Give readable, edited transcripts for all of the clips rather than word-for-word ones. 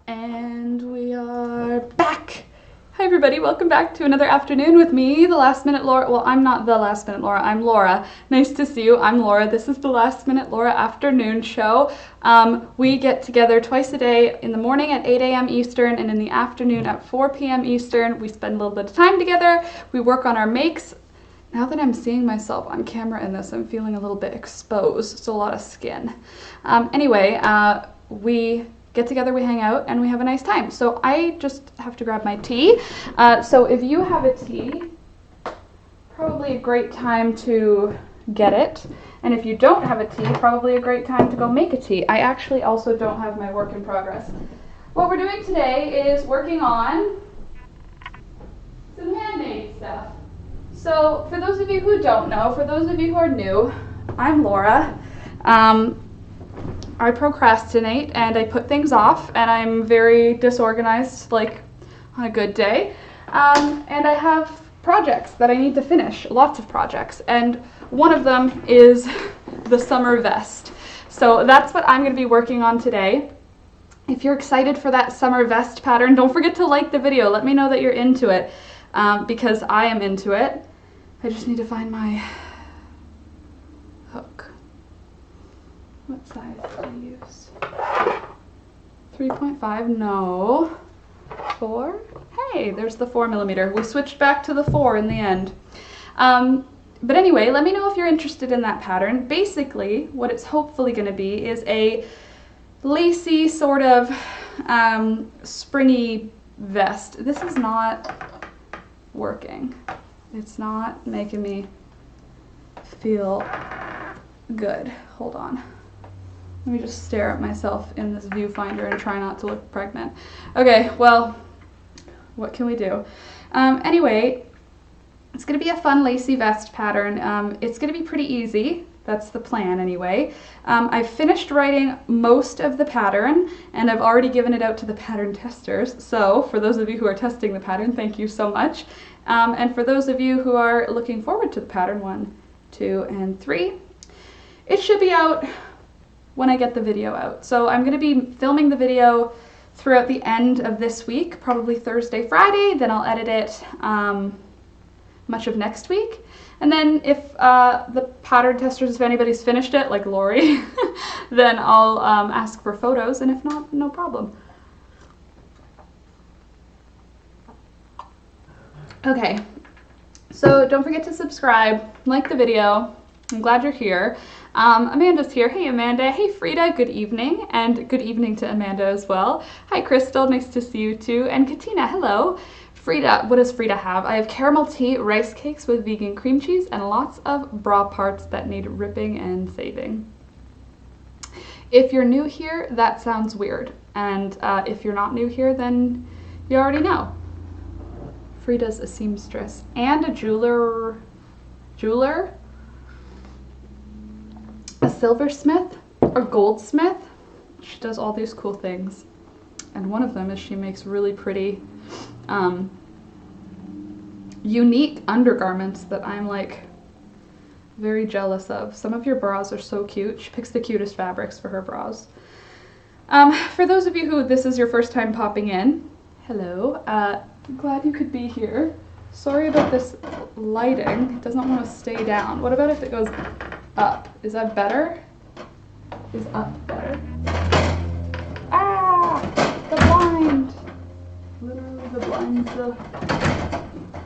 And we are back. Hi everybody, welcome back to another afternoon with me, the Last Minute Laura. Well, I'm not the Last Minute Laura, I'm Laura. Nice to see you, I'm Laura. This is the Last Minute Laura afternoon show. We get together twice a day, in the morning at 8 a.m. Eastern and in the afternoon at 4 p.m. Eastern. We spend a little bit of time together, we work on our makes. Now that I'm seeing myself on camera in this, I'm feeling a little bit exposed. It's a lot of skin. Anyway, we get together, we hang out, and we have a nice time. So I just have to grab my tea. So if you have a tea, probably a great time to get it. And if you don't have a tea, probably a great time to go make a tea. I actually also don't have my work in progress. What we're doing today is working on some handmade stuff. So for those of you who don't know, for those of you who are new, I'm Laura. I procrastinate and I put things off, and I'm very disorganized, like on a good day. And I have projects that I need to finish, lots of projects, and one of them is the summer vest. So that's what I'm going to be working on today. If you're excited for that summer vest pattern, don't forget to like the video. Let me know that you're into it, because I am into it. I just need to find my hook. What size do I use? 3.5? No. 4? Hey, there's the 4mm. We switched back to the 4 in the end. But anyway, let me know if you're interested in that pattern. Basically, what it's hopefully going to be is a lacy sort of springy vest. This is not working. It's not making me feel good. Hold on. Let me just stare at myself in this viewfinder and try not to look pregnant. Okay, well, what can we do? Anyway, it's going to be a fun lacy vest pattern. It's going to be pretty easy. That's the plan anyway. I've finished writing most of the pattern, and I've already given it out to the pattern testers. So for those of you who are testing the pattern, thank you so much. And for those of you who are looking forward to the pattern, 1, 2, and 3, it should be out when I get the video out. So I'm going to be filming the video throughout the end of this week, probably Thursday, Friday, then I'll edit it much of next week. And then if the pattern testers, if anybody's finished it, like Lori, then I'll ask for photos, and if not, no problem. Okay, so don't forget to subscribe, like the video. I'm glad you're here. Amanda's here. Hey Amanda. Hey Frida, good evening. And good evening to Amanda as well. Hi Crystal, nice to see you too. And Katina, hello. Frida, what does Frida have? I have caramel tea, rice cakes with vegan cream cheese, and lots of bra parts that need ripping and saving. If you're new here, that sounds weird. And if you're not new here, then you already know. Frida's a seamstress and a jeweler? A silversmith or goldsmith. She does all these cool things, and one of them is she makes really pretty unique undergarments that I'm like very jealous of. Some of your bras are so cute. She picks the cutest fabrics for her bras. For those of you who this is your first time popping in, hello. I'm glad you could be here. Sorry about this lighting. It doesn't want to stay down. What about if it goes up? Is that better? Is up better? Ah! The blind! Literally the blind.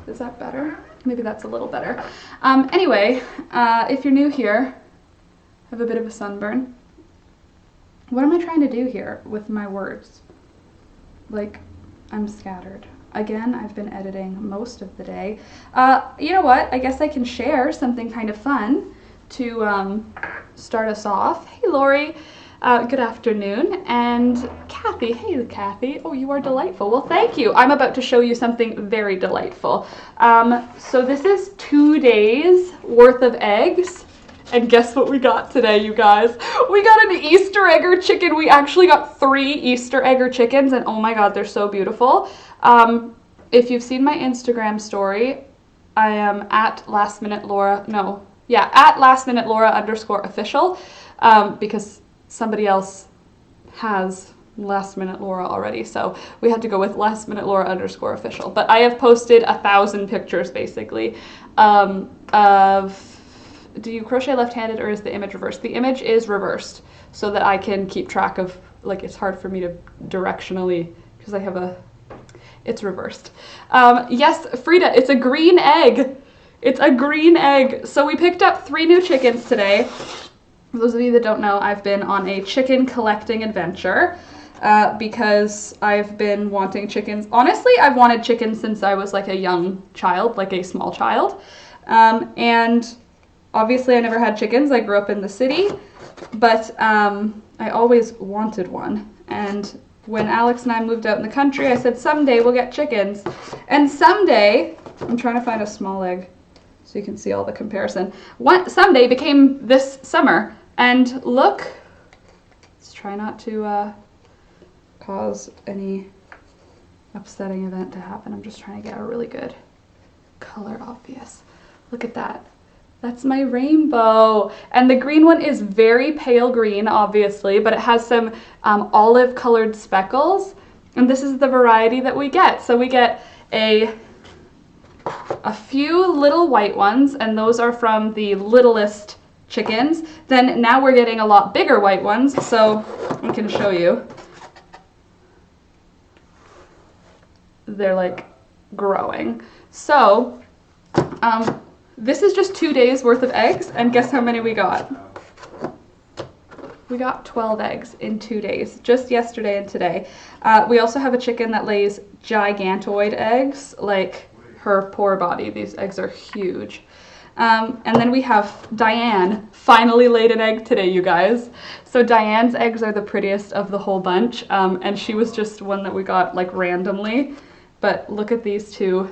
Is that better? Maybe that's a little better. Anyway, if you're new here, I have a bit of a sunburn. What am I trying to do here with my words? Like, I'm scattered. Again, I've been editing most of the day. You know what? I guess I can share something kind of fun to start us off. Hey Lori, good afternoon. And Kathy, hey Kathy, oh you are delightful. Well thank you. I'm about to show you something very delightful. So this is 2 days worth of eggs. And guess what we got today, you guys? We got an Easter egger chicken. We actually got 3 Easter egger chickens, and oh my god, they're so beautiful. If you've seen my Instagram story, I am at lastminutelaura, at lastminutelaura_official, because somebody else has last minute Laura already, so we had to go with last minute Laura _official. But I have posted 1,000 pictures basically of, do you crochet left-handed or is the image reversed? The image is reversed so that I can keep track of, like, it's hard for me to directionally, because I have it's reversed. Yes, Frida, it's a green egg. It's a green egg. So we picked up 3 new chickens today. For those of you that don't know, I've been on a chicken collecting adventure because I've been wanting chickens. Honestly, I've wanted chickens since I was like a young child, like a small child. And obviously I never had chickens. I grew up in the city, but I always wanted one. And when Alex and I moved out in the country, I said, someday we'll get chickens. And someday, I'm trying to find a small egg so you can see all the comparison. Someday became this summer. And look, let's try not to cause any upsetting event to happen. I'm just trying to get a really good color obvious. Look at that. That's my rainbow. And the green one is very pale green, obviously, but it has some olive colored speckles. And this is the variety that we get. So we get a few little white ones, and those are from the littlest chickens. Then now we're getting a lot bigger white ones, so I can show you. They're like growing. So this is just 2 days worth of eggs, and guess how many we got? We got 12 eggs in 2 days, just yesterday and today. We also have a chicken that lays gigantoid eggs, like her poor body. These eggs are huge. And then we have Diane, finally laid an egg today, you guys. So Diane's eggs are the prettiest of the whole bunch, and she was just one that we got like randomly. But look at these two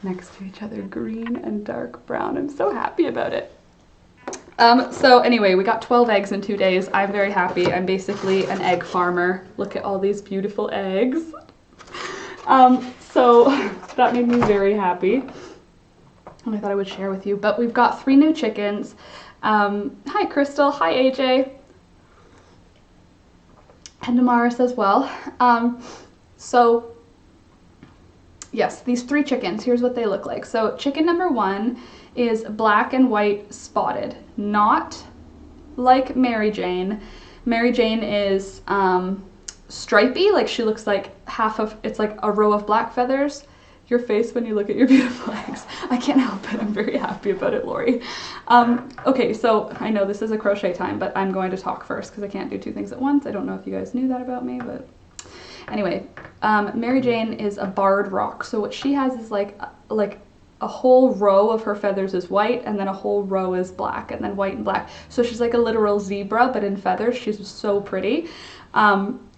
next to each other, green and dark brown. I'm so happy about it. So anyway, we got 12 eggs in 2 days. I'm very happy. I'm basically an egg farmer. Look at all these beautiful eggs. So that made me very happy. And I thought I would share with you. But we've got 3 new chickens. Hi, Crystal. Hi, AJ. And Damaris as well. So yes, these 3 chickens, here's what they look like. So chicken number 1 is black and white spotted, not like Mary Jane. Mary Jane is stripy, like she looks like it's like a row of black feathers. Your face when you look at your beautiful eggs. I can't help it, I'm very happy about it, Lori. Okay, so I know this is a crochet time, but I'm going to talk first because I can't do 2 things at once. I don't know if you guys knew that about me, but anyway, Mary Jane is a barred rock. So what she has is like a whole row of her feathers is white, and then a whole row is black, and then white and black. So she's like a literal zebra, but in feathers. She's so pretty.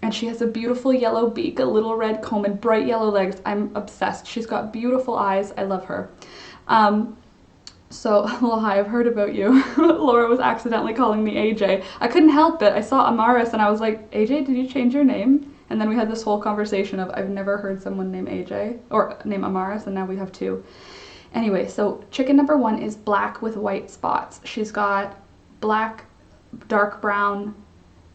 And she has a beautiful yellow beak, a little red comb, and bright yellow legs. I'm obsessed. She's got beautiful eyes. I love her. So, well, hi, I've heard about you. Laura was accidentally calling me AJ. I couldn't help it. I saw Amaris and I was like, AJ, did you change your name? And then we had this whole conversation of, I've never heard someone named AJ, or name Amaris, and now we have 2. Anyway, so chicken number 1 is black with white spots. She's got black, dark brown,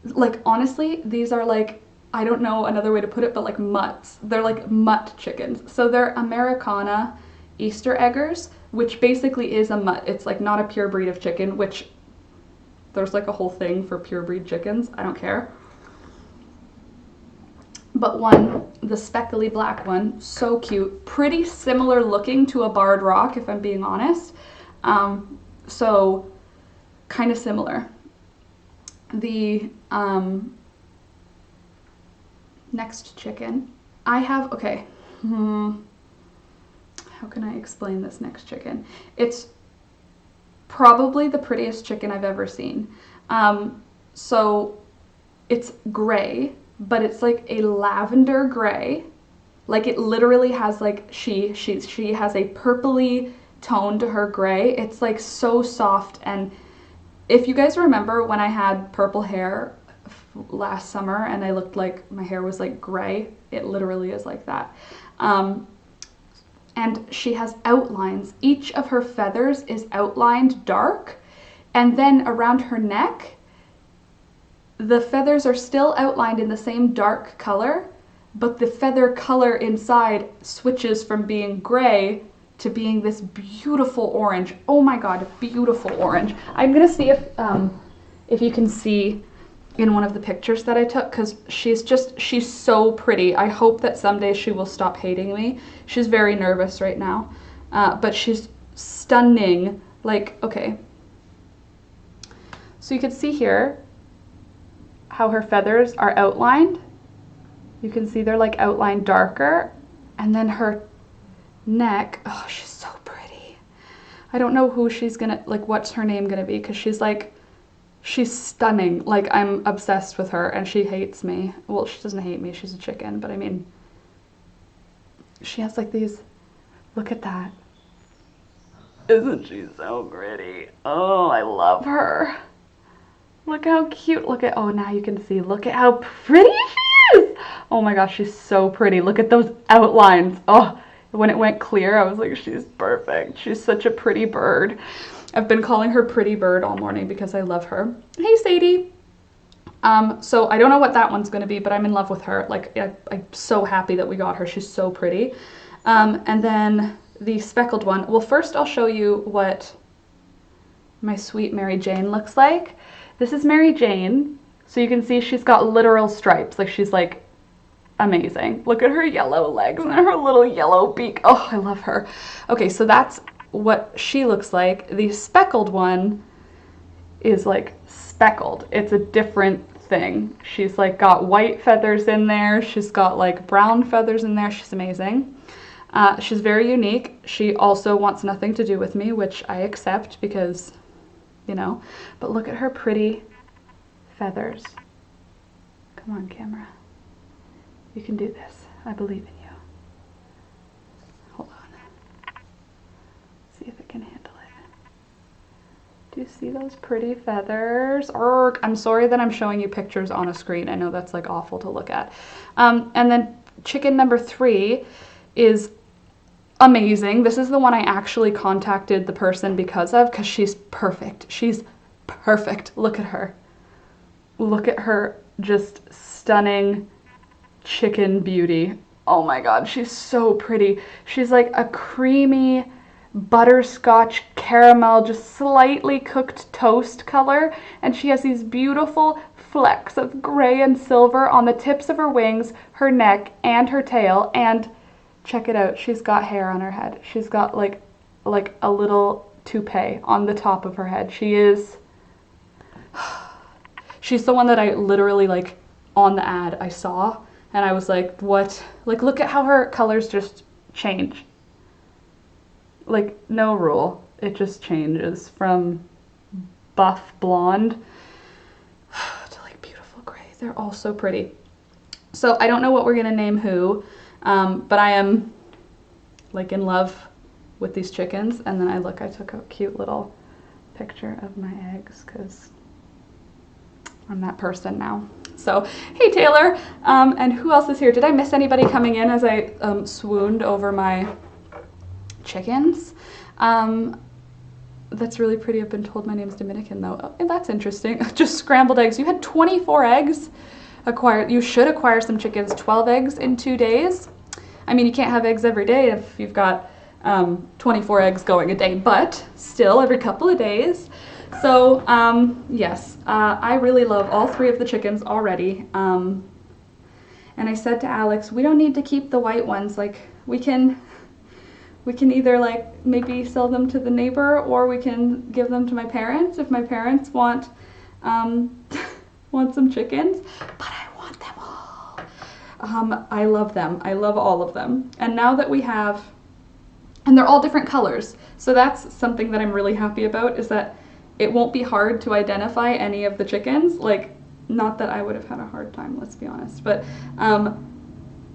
like honestly, these are like, I don't know another way to put it, but like mutts. They're like mutt chickens. So they're Americana Easter eggers, which basically is a mutt. It's like not a pure breed of chicken, which there's like a whole thing for pure breed chickens. I don't care. But one, the speckly black one, so cute. Pretty similar looking to a barred rock, if I'm being honest. So kind of similar. The next chicken, I have, okay, how can I explain this next chicken? It's probably the prettiest chicken I've ever seen. So it's gray, but it's like a lavender gray. Like it literally has like, she has a purpley tone to her gray. It's like so soft. And if you guys remember when I had purple hair last summer and I looked like my hair was like gray, it literally is like that. And she has outlines. Each of her feathers is outlined dark, and then around her neck the feathers are still outlined in the same dark color, but the feather color inside switches from being gray to being this beautiful orange. Oh my god, beautiful orange. I'm gonna see if you can see in one of the pictures that I took, because she's so pretty. I hope that someday she will stop hating me. She's very nervous right now, but she's stunning. Like, okay, so you can see here how her feathers are outlined. You can see they're like outlined darker, and then her neck, oh, she's so pretty. I don't know who she's gonna, like, what's her name gonna be, because she's like, she's stunning. Like, I'm obsessed with her, and she hates me. Well, she doesn't hate me, she's a chicken, but I mean, she has like these, look at that. Isn't she so pretty? Oh, I love her. Look how cute. Look at, oh, now you can see, look at how pretty she is. Oh my gosh, she's so pretty. Look at those outlines. Oh, when it went clear, I was like, she's perfect. She's such a pretty bird. I've been calling her Pretty Bird all morning because I love her. Hey, Sadie. So I don't know what that one's going to be, but I'm in love with her. Like, I'm so happy that we got her. She's so pretty. And then the speckled one. Well, first I'll show you what my sweet Mary Jane looks like. This is Mary Jane. So you can see she's got literal stripes. Like, she's like amazing. Look at her yellow legs and her little yellow beak. Oh, I love her. Okay, so that's what she looks like. The speckled one is like speckled. It's a different thing. She's like got white feathers in there. She's got like brown feathers in there. She's amazing. She's very unique. She also wants nothing to do with me, which I accept because, you know, but look at her pretty feathers. Come on, camera. You can do this. I believe in you. Hold on. See if it can handle it. Do you see those pretty feathers? Urgh. I'm sorry that I'm showing you pictures on a screen. I know that's like awful to look at. And then chicken number 3 is amazing. This is the one I actually contacted the person because she's perfect. She's perfect. Look at her. Look at her, just stunning chicken beauty. Oh my god, she's so pretty. She's like a creamy butterscotch caramel, just slightly cooked toast color, and she has these beautiful flecks of gray and silver on the tips of her wings, her neck, and her tail. And check it out, she's got hair on her head. She's got like a little toupee on the top of her head. She's the one that I literally, like, on the ad I saw, and I was like, what? Like, look at how her colors just change. Like, no rule. It just changes from buff blonde to like beautiful gray. They're all so pretty. So I don't know what we're gonna name who, but I am like in love with these chickens. And then I took a cute little picture of my eggs because I'm that person now. So, hey Taylor, and who else is here? Did I miss anybody coming in as I swooned over my chickens? That's really pretty. I've been told my name's Dominican though. Oh, that's interesting. Just scrambled eggs. You had 24 eggs acquired. You should acquire some chickens. 12 eggs in 2 days. I mean, you can't have eggs every day if you've got 24 eggs going a day, but still every couple of days. So, yes, I really love all 3 of the chickens already. And I said to Alex, we don't need to keep the white ones. Like, we can either like maybe sell them to the neighbor, or we can give them to my parents if my parents want some chickens. But I want them all. I love them. I love all of them. And now that we have, and they're all different colors. So that's something that I'm really happy about, is that it won't be hard to identify any of the chickens. Like, not that I would have had a hard time, let's be honest, but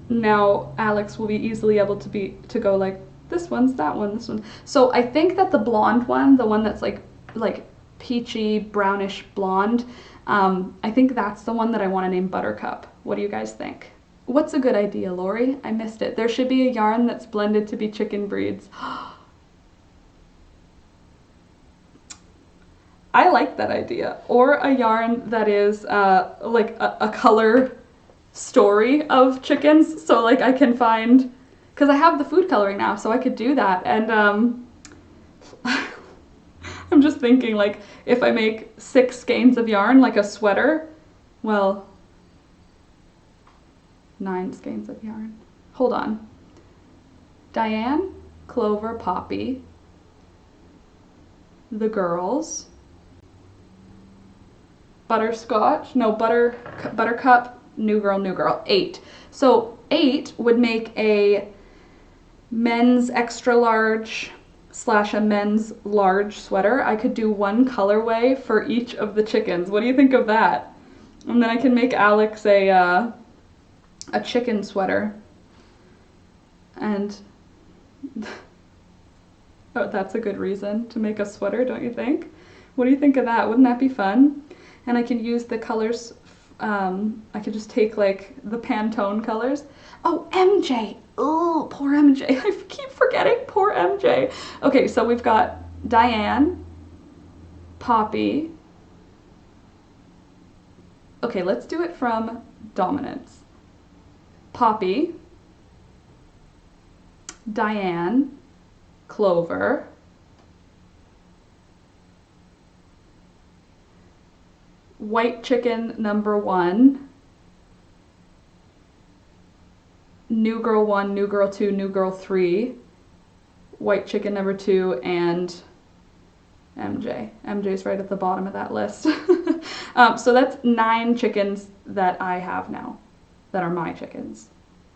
now Alex will be easily able to go like, this one's that one, this one. So I think that the blonde one, the one that's like peachy, brownish blonde, I think that's the one that I want to name Buttercup. What do you guys think? What's a good idea, Lori? I missed it. There should be a yarn that's blended to be chicken breeds. I like that idea. Or a yarn that is like a color story of chickens. So like I can find, because I have the food coloring now, so I could do that. And I'm just thinking, like, if I make 6 skeins of yarn, like a sweater, well, 9 skeins of yarn. Hold on. Diane, Clover, Poppy, the girls, Butterscotch, no, Buttercup, New Girl, 8. So 8 would make a men's extra large / a men's large sweater. I could do 1 colorway for each of the chickens. What do you think of that? And then I can make Alex a chicken sweater. And oh, that's a good reason to make a sweater, don't you think? What do you think of that? Wouldn't that be fun? And I can use the colors, I could just take like the Pantone colors. Oh, MJ, oh, poor MJ, I keep forgetting, poor MJ. Okay, so we've got Diane, Poppy. Okay, let's do it from dominance. Poppy, Diane, Clover, white chicken number 1, new girl 1, new girl 2, new girl 3, white chicken number 2, and MJ. MJ's right at the bottom of that list. So that's 9 chickens that I have now, that are my chickens.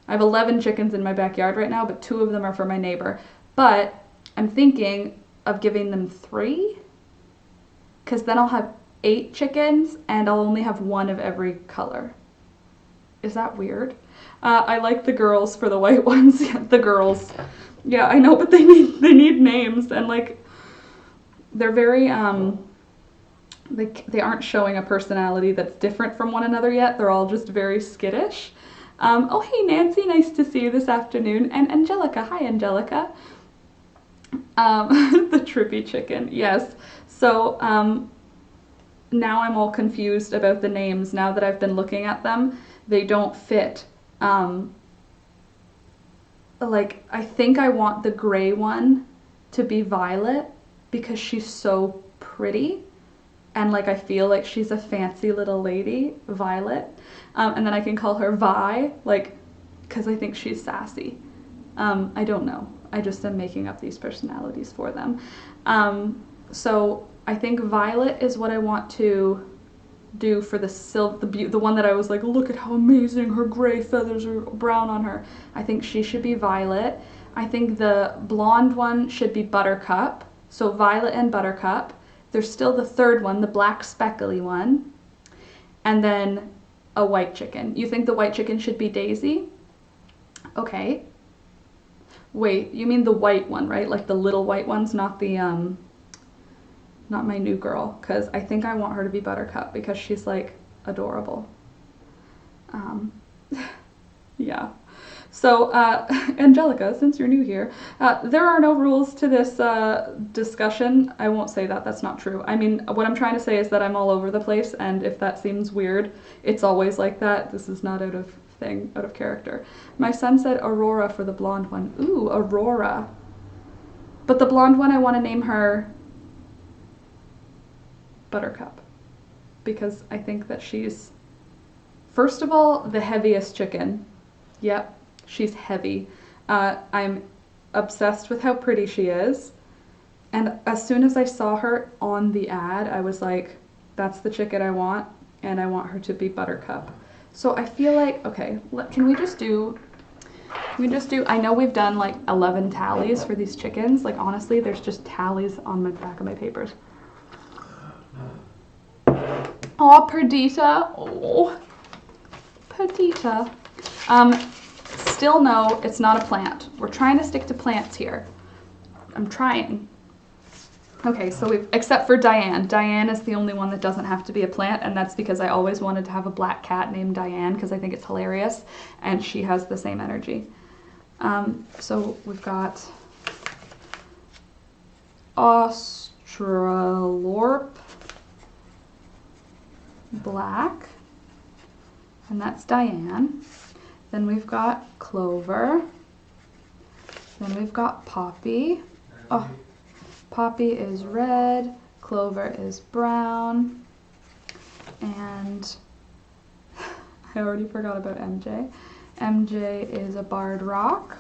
I have 11 chickens in my backyard right now, but 2 of them are for my neighbor. But I'm thinking of giving them 3, because then I'll have 8 chickens and I'll only have 1 of every color. Is that weird? I like the girls for the white ones. The girls. Yeah, I know, but they need names, and like they're very they aren't showing a personality that's different from one another yet. They're all just very skittish. Oh, hey Nancy, nice to see you this afternoon. And Angelica, hi Angelica. The trippy chicken, yes. So now I'm all confused about the names. Now that I've been looking at them, they don't fit. Like, I think I want the gray one to be Violet because she's so pretty. And like, I feel like she's a fancy little lady, Violet. And then I can call her Vi, like, because I think she's sassy. I don't know. I just am making up these personalities for them. So I think Violet is what I want to do for the one that I was like, look at how amazing her gray feathers are brown on her. I think she should be Violet. I think the blonde one should be Buttercup. So Violet and Buttercup. There's still the third one, the black speckly one. And then a white chicken. You think the white chicken should be Daisy? Okay. Wait, you mean the white one, right? Like the little white ones, not the not my new girl, because I think I want her to be Buttercup because she's like adorable. Yeah. So Angelica, since you're new here, there are no rules to this discussion. I won't say that, that's not true. I mean, what I'm trying to say is that I'm all over the place, and if that seems weird, it's always like that. This is not out of character. My son said Aurora for the blonde one. Ooh, Aurora. But the blonde one, I want to name her Buttercup, because I think that she's, first of all, the heaviest chicken. Yep, she's heavy. I'm obsessed with how pretty she is, and as soon as I saw her on the ad, I was like, that's the chicken I want, and I want her to be Buttercup. So I feel like, okay, can we just do, I know we've done like 11 tallies for these chickens. Like, honestly, there's just tallies on the back of my papers. Oh, Perdita. Oh, Perdita. Still no, it's not a plant. We're trying to stick to plants here. I'm trying. Okay, so except for Diane. Diane is the only one that doesn't have to be a plant, and that's because I always wanted to have a black cat named Diane because I think it's hilarious, and she has the same energy. So we've got Australorp. black, and that's Diane. Then we've got Clover. Then we've got Poppy. Oh, Poppy is red, Clover is brown, and I already forgot about MJ. MJ is a barred rock,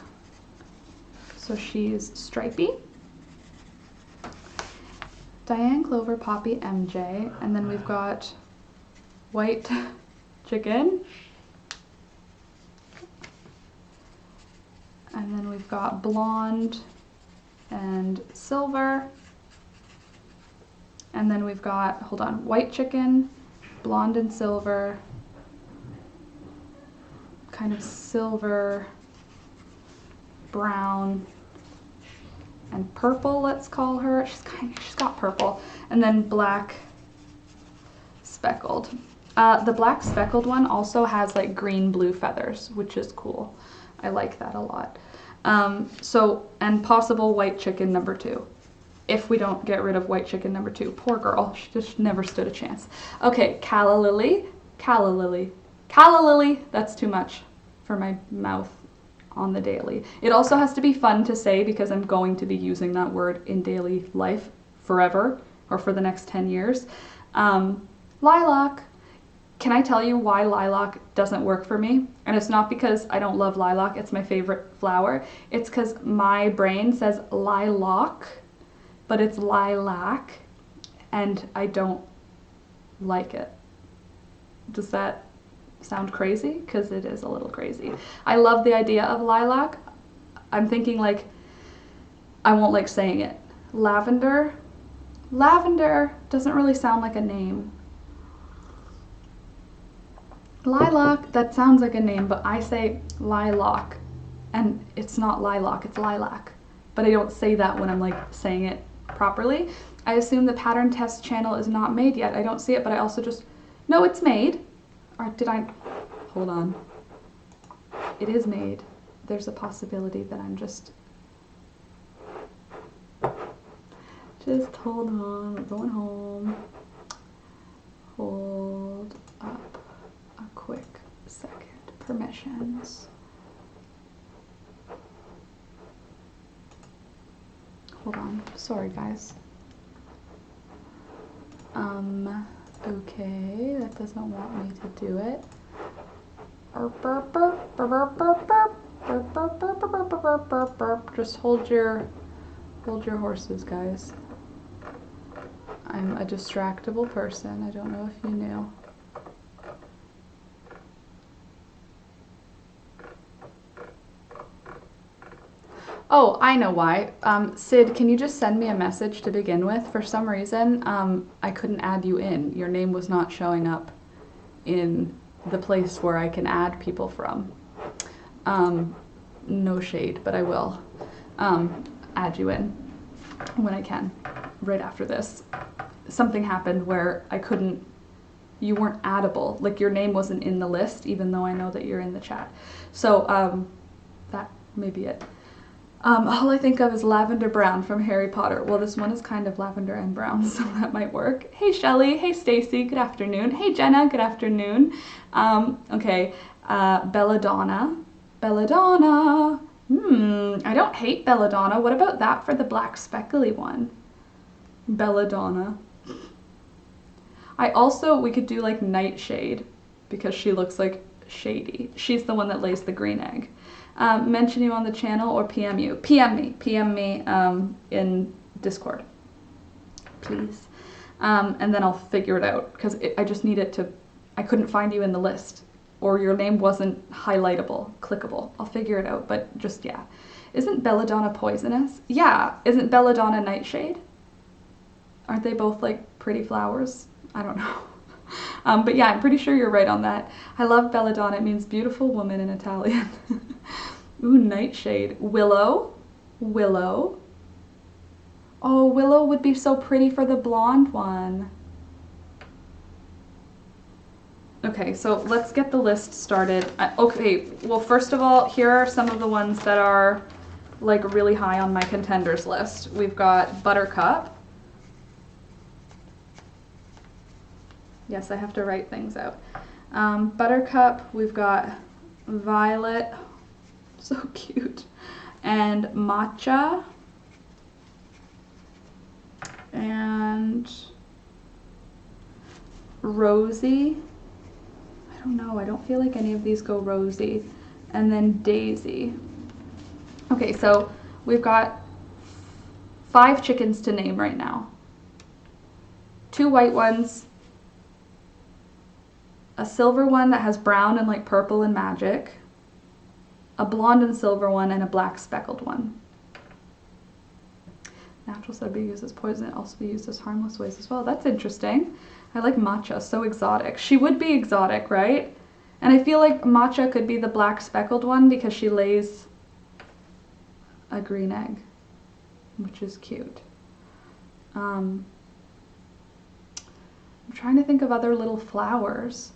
so she's stripy. Diane, Clover, Poppy, MJ, and then we've got white chicken. And then we've got blonde and silver. And then we've got, hold on, white chicken, blonde and silver, kind of silver, brown, and purple, let's call her. She's got purple. And then black speckled. The black speckled one also has like green blue feathers, which is cool. I like that a lot. And possible white chicken number 2. If we don't get rid of white chicken number 2. Poor girl, she just never stood a chance. Okay, Calla Lily, Calla Lily, Calla Lily. That's too much for my mouth on the daily. It also has to be fun to say because I'm going to be using that word in daily life forever or for the next 10 years. Lilac. Can I tell you why lilac doesn't work for me? And it's not because I don't love lilac, it's my favorite flower. It's because my brain says lilac, but it's lilac, and I don't like it. Does that sound crazy? Because it is a little crazy. I love the idea of lilac. I'm thinking like, I won't like saying it. Lavender. Lavender doesn't really sound like a name. Lilac, that sounds like a name, but I say lilac, and it's not lilac, it's lilac. But I don't say that when I'm like saying it properly. I assume the pattern test channel is not made yet. I don't see it, but I also just, no, it's made. Or did I, hold on. It is made. There's a possibility that I'm just hold on, we're going home. Hold up a quick second. Permissions. Hold on, sorry guys. Okay, that doesn't want me to do it. Just hold your horses, guys. I'm a distractible person. I don't know if you knew. Oh, I know why. Sid, can you just send me a message to begin with? For some reason, I couldn't add you in. Your name was not showing up in the place where I can add people from. No shade, but I will add you in when I can, right after this. Something happened where I couldn't, you weren't addable. Like your name wasn't in the list, even though I know that you're in the chat. So that may be it. All I think of is lavender brown from Harry Potter. Well, this one is kind of lavender and brown, so that might work. Hey, Shelly. Hey, Stacy. Good afternoon. Hey, Jenna. Good afternoon. Okay. Belladonna. Belladonna. I don't hate Belladonna. What about that for the black speckly one? Belladonna. We could do like Nightshade because she looks like shady. She's the one that lays the green egg. Mention you on the channel or PM you. PM me in Discord, please. And then I'll figure it out because I just need it to, I couldn't find you in the list or your name wasn't highlightable, clickable. I'll figure it out, but just, yeah. Isn't Belladonna poisonous? Yeah, isn't Belladonna Nightshade? Aren't they both like pretty flowers? I don't know. But yeah, I'm pretty sure you're right on that. I love Belladonna. It means beautiful woman in Italian. Ooh, Nightshade. Willow. Willow. Oh, Willow would be so pretty for the blonde one. Okay, so let's get the list started. Okay, well, first of all, here are some of the ones that are like really high on my contenders list. We've got Buttercup. Yes, I have to write things out. Buttercup, we've got Violet, so cute, and Matcha, and Rosie. I don't know, I don't feel like any of these go Rosie. And then Daisy. Okay, so we've got 5 chickens to name right now. 2 white ones, a silver one that has brown and like purple and magic, a blonde and silver one, and a black speckled one. Natural said be used as poison, it also be used as harmless ways as well. That's interesting. I like Matcha, so exotic. She would be exotic, right? And I feel like Matcha could be the black speckled one because she lays a green egg, which is cute. I'm trying to think of other little flowers.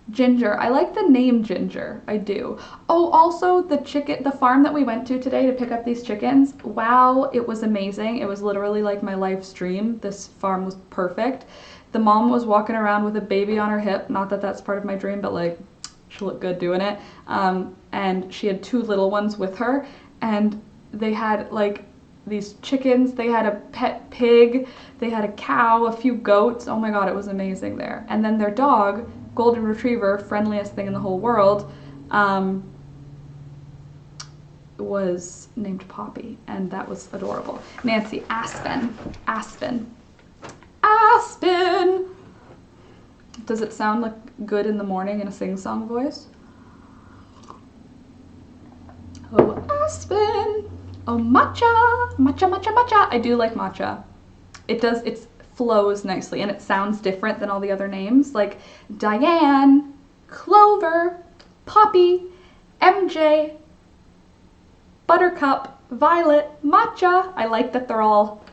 Ginger. I like the name Ginger. I do. Oh, also the farm that we went to today to pick up these chickens. Wow, it was amazing. It was literally like my life's dream. This farm was perfect. The mom was walking around with a baby on her hip. Not that that's part of my dream, but like she looked good doing it. And she had 2 little ones with her, and they had like these chickens, they had a pet pig, they had a cow, a few goats. Oh my god, it was amazing there. And then their dog, golden retriever, friendliest thing in the whole world, was named Poppy, and that was adorable. Nancy, Aspen. Does it sound like good in the morning in a sing-song voice? Oh, Aspen. Oh, matcha. I do like matcha. It flows nicely, and it sounds different than all the other names, like Diane, Clover, Poppy, MJ, Buttercup, Violet, Matcha. I like that they're all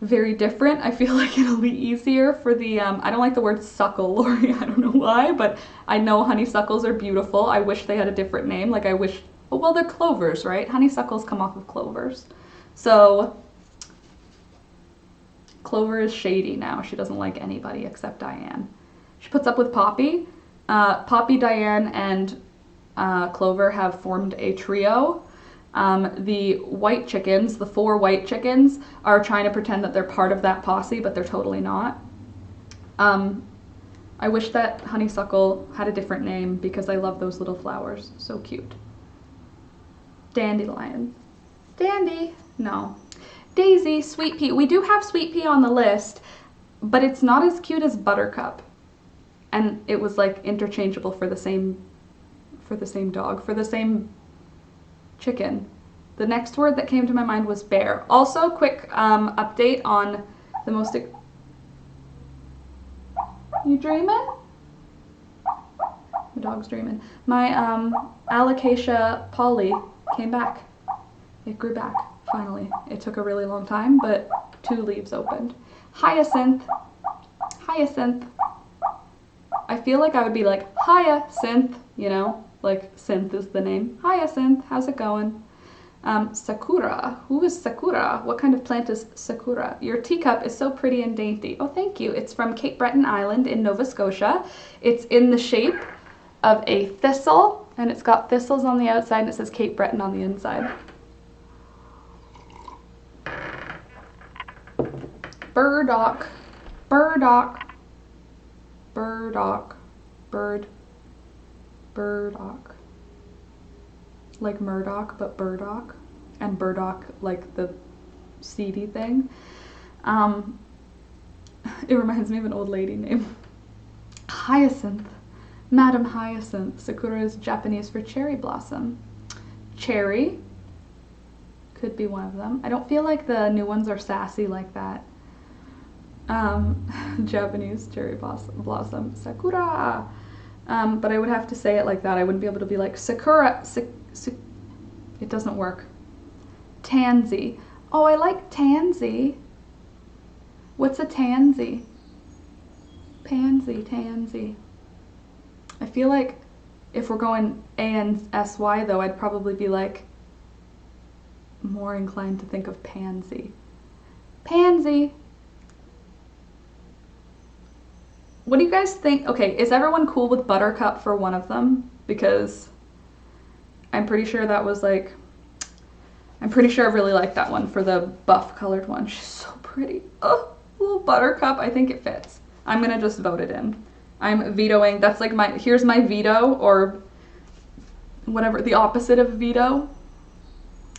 very different. I feel like it'll be easier for the, I don't like the word suckle, Lori, I don't know why, but I know honeysuckles are beautiful. I wish they had a different name, like I wish, well, they're clovers, right? Honeysuckles come off of clovers. So Clover is shady now. She doesn't like anybody except Diane. She puts up with Poppy. Poppy, Diane, and Clover have formed a trio. The white chickens, the 4 white chickens, are trying to pretend that they're part of that posse, but they're totally not. I wish that honeysuckle had a different name because I love those little flowers. So cute. Dandelion. Dandy. No. Daisy, Sweet Pea. We do have Sweet Pea on the list, but it's not as cute as Buttercup. And it was like interchangeable for the same dog, for the same chicken. The next word that came to my mind was bear. Also, quick update on the most... You dreaming? The dog's dreaming. My alocasia Polly came back. It grew back, finally. It took a really long time, but 2 leaves opened. Hyacinth. Hyacinth. I feel like I would be like, Hyacinth, you know? Like, synth is the name. Hyacinth, how's it going? Sakura. Who is Sakura? What kind of plant is Sakura? Your teacup is so pretty and dainty. Oh, thank you. It's from Cape Breton Island in Nova Scotia. It's in the shape of a thistle, and it's got thistles on the outside, and it says Cape Breton on the inside. Burdock. Burdock. Burdock. Bird. Burdock. Like Murdoch, but burdock. And burdock, like the seedy thing. It reminds me of an old lady name. Hyacinth. Madam Hyacinth. Sakura is Japanese for cherry blossom. Cherry. Could be one of them. I don't feel like the new ones are sassy like that. Japanese cherry blossom. Sakura. But I would have to say it like that. I wouldn't be able to be like Sakura. It doesn't work. Tansy. Oh, I like tansy. What's a tansy? Pansy, tansy. I feel like if we're going A-N-S-Y though, I'd probably be like more inclined to think of pansy. Pansy. what do you guys think? Okay, is everyone cool with Buttercup for one of them? Because I'm pretty sure that was like, I'm pretty sure I really like that one for the buff colored one. She's so pretty. Oh, little Buttercup. I think it fits. I'm gonna just vote it in. I'm vetoing. That's like my, here's my veto, or whatever, the opposite of veto.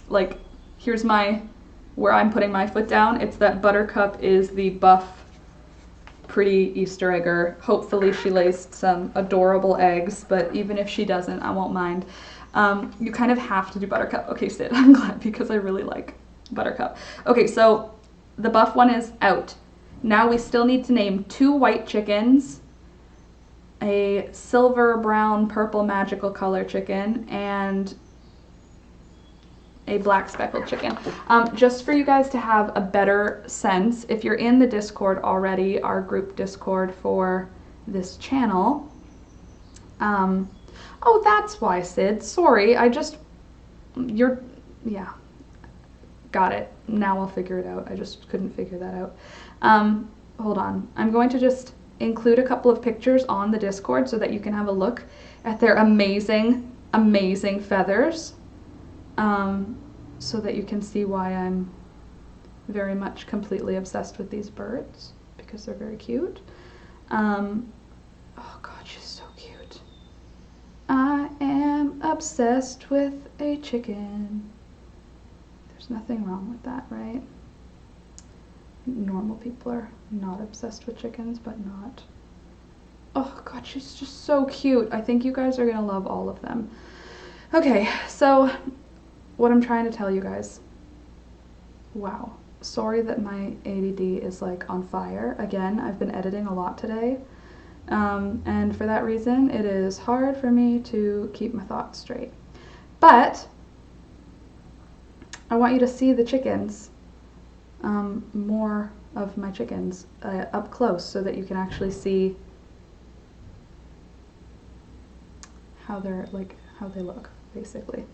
Like, here's my, where I'm putting my foot down. It's that Buttercup is the buff, pretty Easter egger. Hopefully she lays some adorable eggs, but even if she doesn't, I won't mind. You kind of have to do Buttercup. Okay, Sid, I'm glad, because I really like Buttercup. Okay, so the buff one is out. Now we still need to name 2 white chickens, a silver, brown, purple magical color chicken, and a black speckled chicken. Just for you guys to have a better sense, if you're in the Discord already, our group Discord for this channel, oh, that's why, Sid. Sorry, I just, yeah, got it. Now I'll figure it out. I just couldn't figure that out. Hold on. I'm going to just include a couple of pictures on the Discord so that you can have a look at their amazing, amazing feathers. So that you can see why I'm very much completely obsessed with these birds, because they're very cute. Oh God, she's so cute. I am obsessed with a chicken. There's nothing wrong with that, right? Normal people are not obsessed with chickens, but not. Oh God, she's just so cute. I think you guys are gonna love all of them. Okay, so what I'm trying to tell you guys. Wow. Sorry that my ADD is like on fire. Again, I've been editing a lot today. And for that reason, it is hard for me to keep my thoughts straight. But I want you to see the chickens, more of my chickens up close, so that you can actually see how they're like, how they look, basically.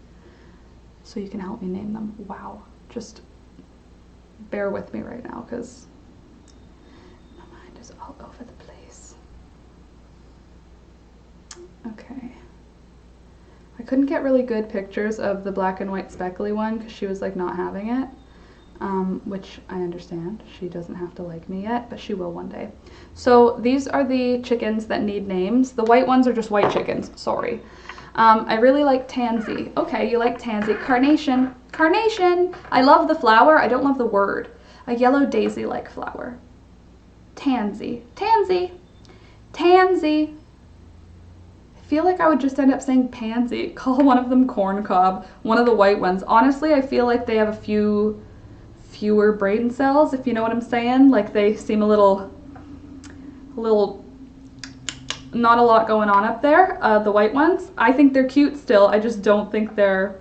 So you can help me name them. Wow. Just bear with me right now, because my mind is all over the place. Okay. I couldn't get really good pictures of the black and white speckly one because she was like not having it, which I understand. She doesn't have to like me yet, but she will one day. So these are the chickens that need names. The white ones are just white chickens, sorry. I really like tansy. Okay, you like tansy. Carnation. Carnation! I love the flower, I don't love the word. A yellow daisy-like flower. Tansy. Tansy. Tansy. I feel like I would just end up saying pansy. Call one of them corn cob. One of the white ones. Honestly, I feel like they have a fewer brain cells, if you know what I'm saying. Like they seem a little, not a lot going on up there, the white ones. I think they're cute still, I just don't think they're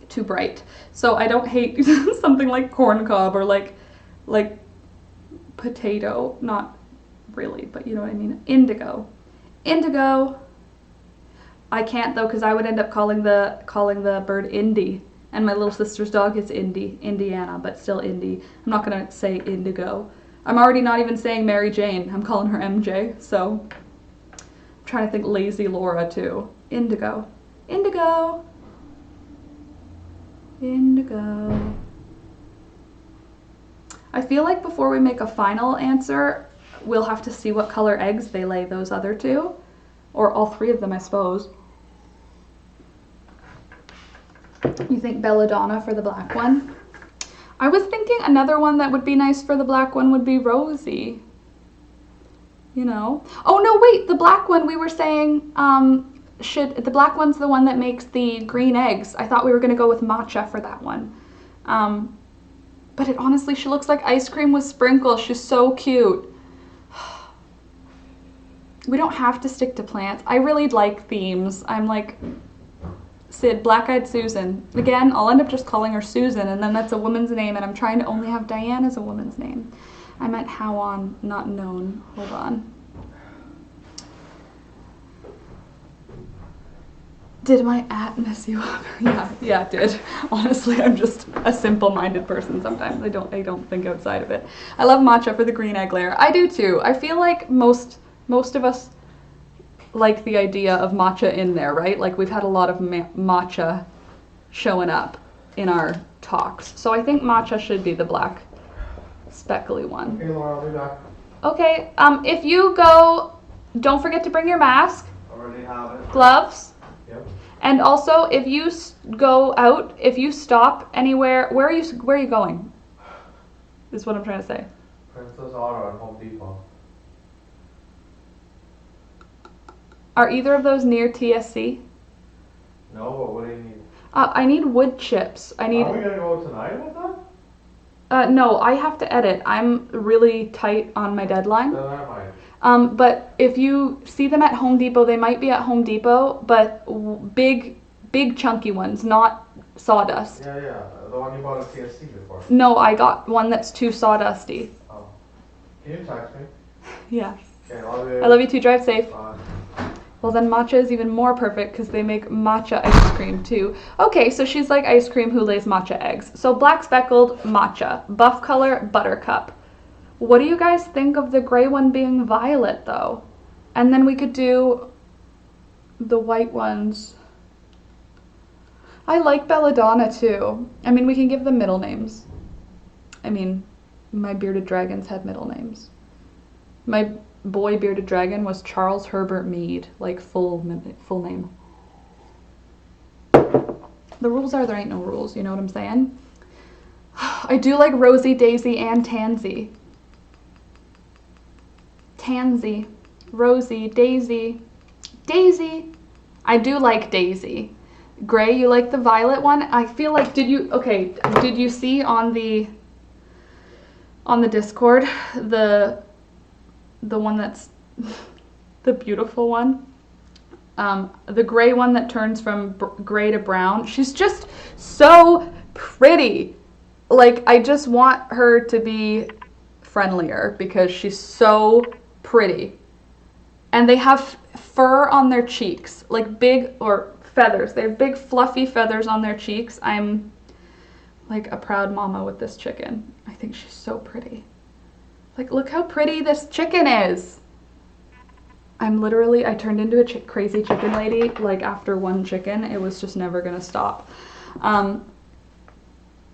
too bright. So I don't hate something like corn cob or like potato, not really, but you know what I mean. Indigo. Indigo. I can't though, because I would end up calling the bird Indy, and my little sister's dog is Indy, Indiana, but still Indy. I'm not gonna say Indigo. I'm already not even saying Mary Jane. I'm calling her MJ, so I'm trying to think Lazy Laura too. Indigo. Indigo. Indigo. I feel like before we make a final answer, we'll have to see what color eggs they lay, those other two. Or all 3 of them, I suppose. You think belladonna for the black one? I was thinking another one that would be nice for the black one would be Rosie. You know? Oh no, wait, the black one we were saying, the black one's the one that makes the green eggs. I thought we were gonna go with matcha for that one. But it honestly, she looks like ice cream with sprinkles. She's so cute. We don't have to stick to plants. I really like themes. I'm like, Sid, Black-Eyed Susan. Again, I'll end up just calling her Susan, and then that's a woman's name, and I'm trying to only have Diane as a woman's name. I meant how on, not known. Hold on. Did my mess you up? Yeah, it did. Honestly, I'm just a simple-minded person sometimes. I don't think outside of it. I love matcha for the green egg layer. I do too. I feel like most of us like the idea of matcha in there, right? Like we've had a lot of matcha showing up in our talks. So I think matcha should be the black speckly one. Hey Laura, I'll be back. Okay, if you go, don't forget to bring your mask. Already have it. Gloves. Yep. And also, if you go out, if you stop anywhere, where are you going? Is what I'm trying to say. Princess Auto at Home Depot. Are either of those near TSC? No, but what do you need? I need wood chips. Are we gonna go tonight with that? No, I have to edit. I'm really tight on my deadline. Then I might. But if you see them at Home Depot, they might be at Home Depot, but big chunky ones, not sawdust. Yeah, the one you bought at TSC before. No, I got one that's too sawdusty. Oh. Can you text me? Yeah. Okay, I love you too. Drive safe. Bye. Well, then matcha is even more perfect because they make matcha ice cream too. Okay, so she's like ice cream who lays matcha eggs. So black speckled matcha, buff color buttercup. What do you guys think of the gray one being violet though? And then we could do the white ones. I like Belladonna too. I mean, we can give them middle names. I mean, my bearded dragons had middle names. My boy bearded dragon was Charles Herbert Mead, like full name. The rules are there ain't no rules, you know what I'm saying? I do like Rosie, Daisy, and Tansy. Tansy, Rosie, Daisy, Daisy. I do like Daisy. Gray, you like the violet one? I feel like, did you see on the Discord, the one that's the beautiful one? The gray one that turns from gray to brown. She's just so pretty. Like, I just want her to be friendlier because she's so pretty. And they have fur on their cheeks, like big, or feathers. They have big fluffy feathers on their cheeks. I'm like a proud mama with this chicken. I think she's so pretty. Like, look how pretty this chicken is. I turned into a crazy chicken lady, like after one chicken. It was just never gonna stop.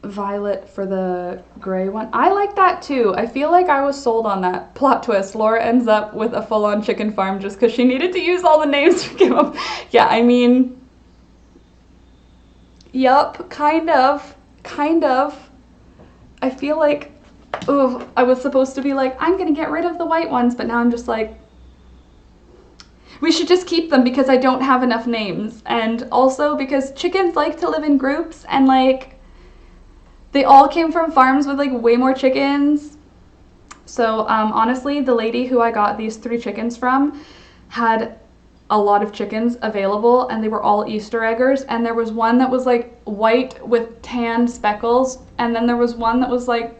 Violet for the gray one. I like that too. I feel like I was sold on that. Plot twist. Laura ends up with a full-on chicken farm just because she needed to use all the names to give them. Yeah, I mean, yup, kind of. I feel like, oh, I was supposed to be like, I'm gonna get rid of the white ones, but now I'm just like, we should just keep them because I don't have enough names. And also because chickens like to live in groups, and like, they all came from farms with like way more chickens. So honestly, the lady who I got these 3 chickens from had a lot of chickens available, and they were all Easter eggers. And there was one that was like white with tan speckles, and then there was one that was like,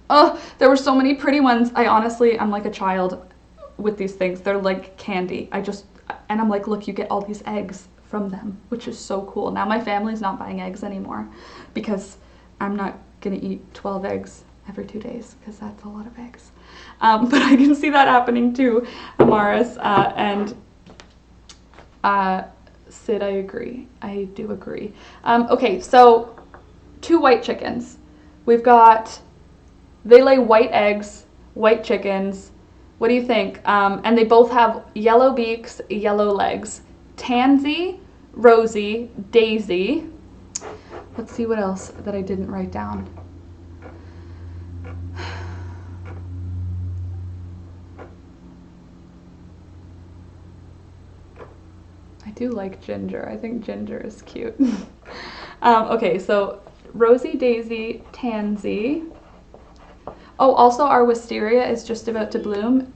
oh, there were so many pretty ones. I'm like a child with these things. They're like candy. And I'm like, look, you get all these eggs from them, which is so cool. Now my family's not buying eggs anymore because I'm not gonna eat 12 eggs every 2 days because that's a lot of eggs. But I can see that happening too, Amaris. And Sid, I agree. I do agree. Okay, so 2 white chickens. We've got, they lay white eggs, white chickens. What do you think? And they both have yellow beaks, yellow legs. Tansy, Rosie, Daisy. Let's see what else that I didn't write down. I do like Ginger. I think Ginger is cute. Okay, so Rosie, Daisy, Tansy. Oh, also our wisteria is just about to bloom.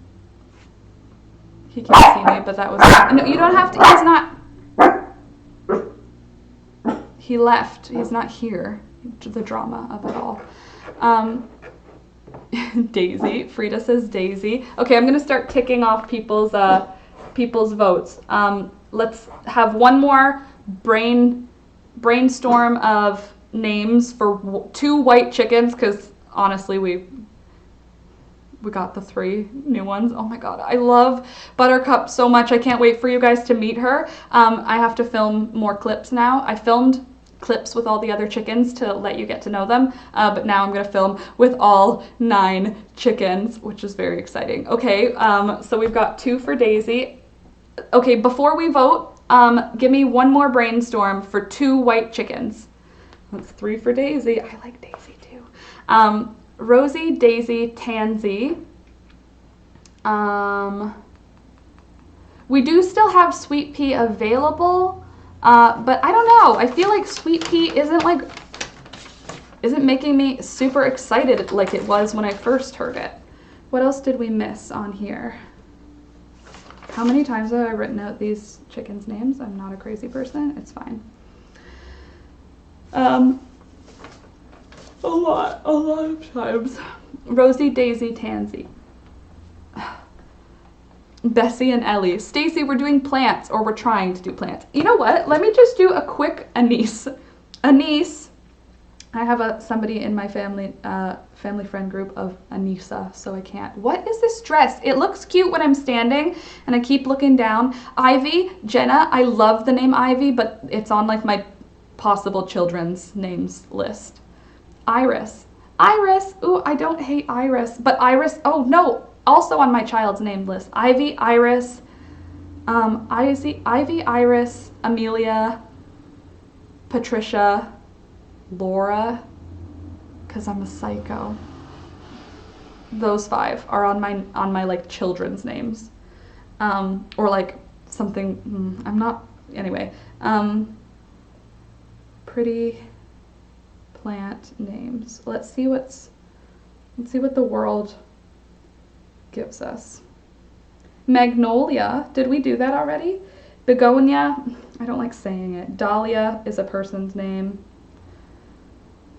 He can't see me, but that was... No, you don't have to... He's not... He left. He's not here. The drama of it all. Daisy. Frida says Daisy. Okay, I'm going to start ticking off people's votes. let's have one more brainstorm of names for 2 white chickens, because honestly we got the 3 new ones. Oh my god, I love Buttercup so much. I can't wait for you guys to meet her. I have to film more clips now. I filmed clips with all the other chickens to let you get to know them, but now I'm gonna film with all 9 chickens, which is very exciting. Okay, so we've got 2 for Daisy. Okay, before we vote, give me one more brainstorm for 2 white chickens. That's 3 for Daisy. I like Daisy too. Rosie, Daisy, Tansy. We do still have Sweet Pea available, but I don't know. I feel like Sweet Pea isn't making me super excited like it was when I first heard it. What else did we miss on here? How many times have I written out these chickens' names? I'm not a crazy person. It's fine. A lot of times. Rosie, Daisy, Tansy. Bessie and Ellie. Stacy, we're doing plants, or we're trying to do plants. You know what? Let me just do a quick Anise. Anise. I have somebody in my family friend group of Anissa, so I can't. What is this dress? It looks cute when I'm standing and I keep looking down. Ivy, Jenna, I love the name Ivy, but it's on like my possible children's names list. Iris. Iris. Ooh, I don't hate Iris, but Iris, oh no, also on my child's name list. Ivy, Iris, Ivy, Iris, Amelia, Patricia, Laura, because I'm a psycho. Those 5 are on my like children's names, or like something. I'm not. Anyway, pretty plant names. Let's see what the world gives us. Magnolia. Did we do that already? Begonia. I don't like saying it. Dahlia is a person's name.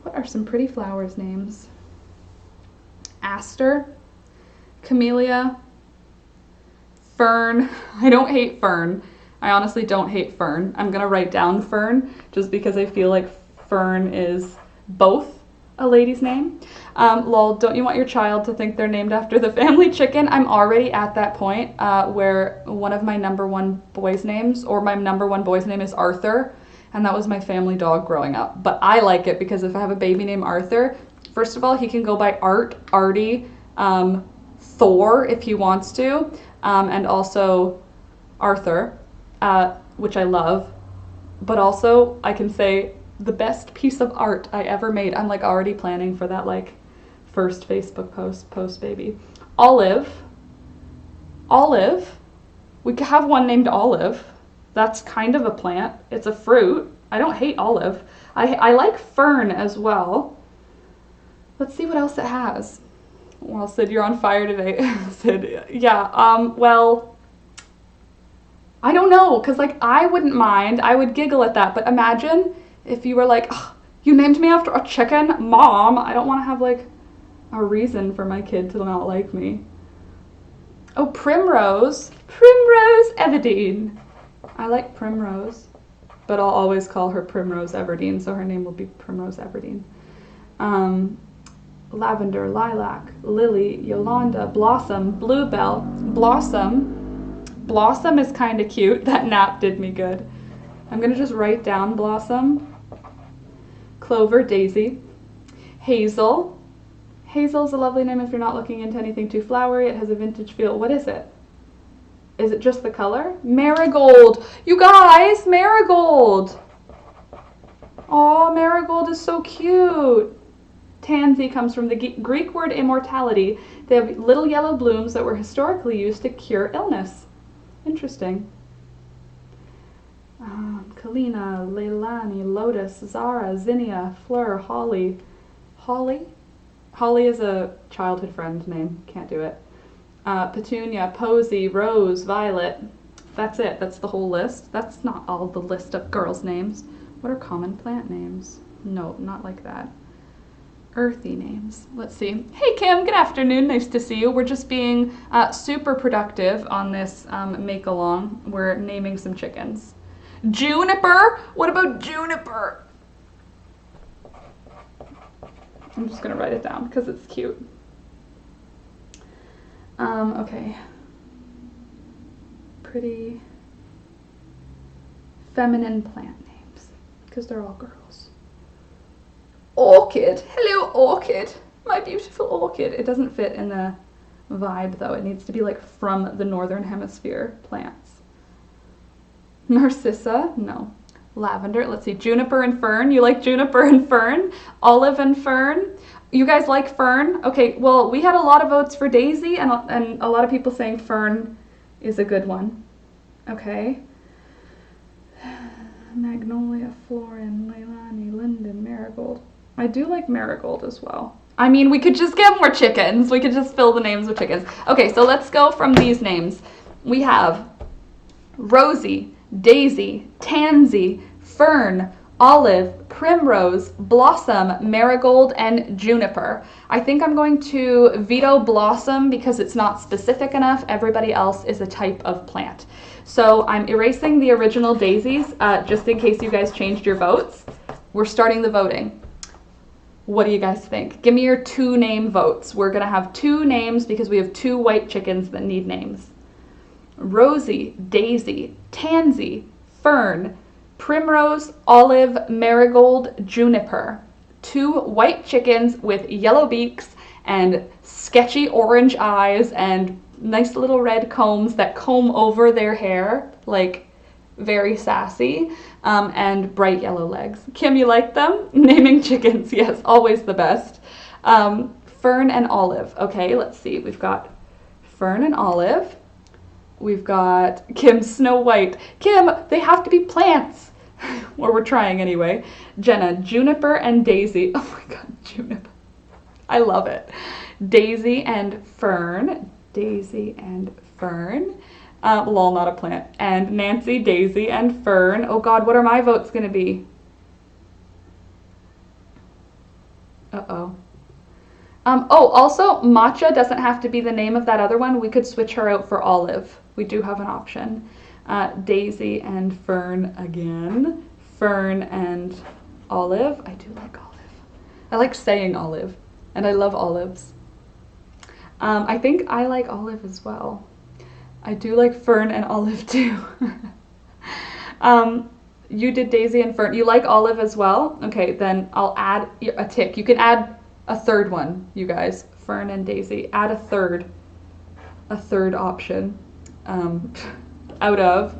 What are some pretty flowers' names? Aster, Camellia, Fern. I don't hate Fern. I honestly don't hate Fern. I'm gonna write down Fern just because I feel like Fern is both a lady's name. Lol, don't you want your child to think they're named after the family chicken? I'm already at that point where one of my number 1 boys' names, or my number 1 boy's name is Arthur, and that was my family dog growing up. But I like it because if I have a baby named Arthur, first of all, he can go by Art, Artie, Thor if he wants to, and also Arthur, which I love. But also I can say the best piece of art I ever made. I'm like already planning for that like first Facebook post baby. Olive. Olive. We could have one named Olive. That's kind of a plant. It's a fruit. I don't hate olive. I like fern as well. Let's see what else it has. Well, Sid, you're on fire today. Sid, yeah, well, I don't know, because like I wouldn't mind. I would giggle at that, but imagine if you were like, oh, you named me after a chicken? Mom, I don't want to have like a reason for my kid to not like me. Oh, Primrose. Primrose Everdeen. I like Primrose, but I'll always call her Primrose Everdeen, so her name will be Primrose Everdeen. Lavender, Lilac, Lily, Yolanda, Blossom, Bluebell, Blossom. Blossom is kind of cute. That nap did me good. I'm going to just write down Blossom. Clover, Daisy. Hazel. Hazel's a lovely name if you're not looking into anything too flowery. It has a vintage feel. What is it? Is it just the color? Marigold. You guys, Marigold. Oh, Marigold is so cute. Tansy comes from the Greek word immortality. They have little yellow blooms that were historically used to cure illness. Interesting. Kalina, Leilani, Lotus, Zara, Zinnia, Fleur, Holly. Holly? Holly is a childhood friend name. Can't do it. Petunia, Posy, Rose, Violet. That's it. That's the whole list. That's not all the list of girls' names. What are common plant names? No, not like that. earthy names. Let's see. Hey Kim, good afternoon. Nice to see you. We're just being super productive on this make-along. We're naming some chickens. Juniper? What about Juniper? I'm just going to write it down because it's cute. Okay. Pretty feminine plant names because they're all girls. Orchid. Hello, orchid. My beautiful orchid. It doesn't fit in the vibe though. It needs to be like from the northern hemisphere plants. Narcissa. No. Lavender. Let's see. Juniper and fern. You like juniper and fern? Olive and fern. You guys like fern? Okay, well, we had a lot of votes for daisy and a lot of people saying fern is a good one. Okay. Magnolia, Florin, Leilani, Linden, Marigold. I do like marigold as well. I mean, we could just get more chickens. We could just fill the names with chickens. Okay, so let's go from these names. We have Rosie, Daisy, Tansy, Fern, Olive, Primrose, Blossom, Marigold, and Juniper. I think I'm going to veto Blossom because it's not specific enough. Everybody else is a type of plant. So I'm erasing the original daisies just in case you guys changed your votes. We're starting the voting. What do you guys think? Give me your 2 name votes. We're going to have 2 names because we have 2 white chickens that need names. Rosie, Daisy, Tansy, Fern, Primrose, Olive, Marigold, Juniper. 2 white chickens with yellow beaks and sketchy orange eyes and nice little red combs that comb over their hair, like very sassy, and bright yellow legs. Kim, you like them? Naming chickens, yes, always the best. Fern and Olive. Okay, let's see. We've got Fern and Olive. We've got Kim, Snow White. Kim, they have to be plants. Or we're trying anyway. Jenna, Juniper and Daisy. Oh my god, Juniper. I love it. Daisy and Fern. Daisy and Fern. Lol, not a plant. And Nancy, Daisy, and Fern. Oh god, what are my votes going to be? Uh-oh. Oh, also, Matcha doesn't have to be the name of that other one. We could switch her out for Olive. We do have an option. Daisy and Fern again. Fern and Olive. I do like Olive. I like saying Olive. And I love olives. I think I like Olive as well. I do like Fern and Olive too. You did Daisy and Fern. You like Olive as well? Okay, then I'll add a tick. You can add a third one, you guys. Fern and Daisy. Add a third option out of,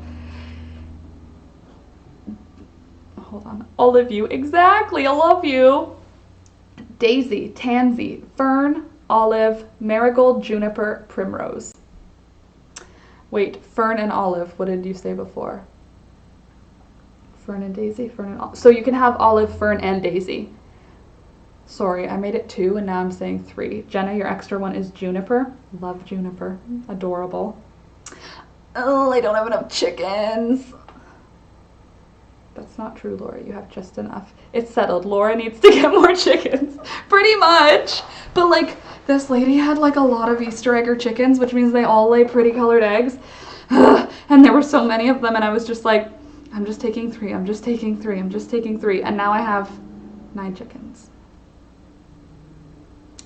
hold on, Olive you. Exactly, I love you. Daisy, Tansy, Fern, Olive, Marigold, Juniper, Primrose. Wait, Fern and Olive. What did you say before? Fern and Daisy, Fern and Olive. So you can have Olive, Fern, and Daisy. Sorry, I made it 2 and now I'm saying 3. Jenna, your extra one is Juniper. Love Juniper. Adorable. Oh, I don't have enough chickens. That's not true, Laura. You have just enough. It's settled. Laura needs to get more chickens. Pretty much. But like, this lady had like a lot of Easter egger chickens, which means they all lay pretty colored eggs. And there were so many of them and I was just like, I'm just taking 3. I'm just taking 3. I'm just taking 3. And now I have 9 chickens.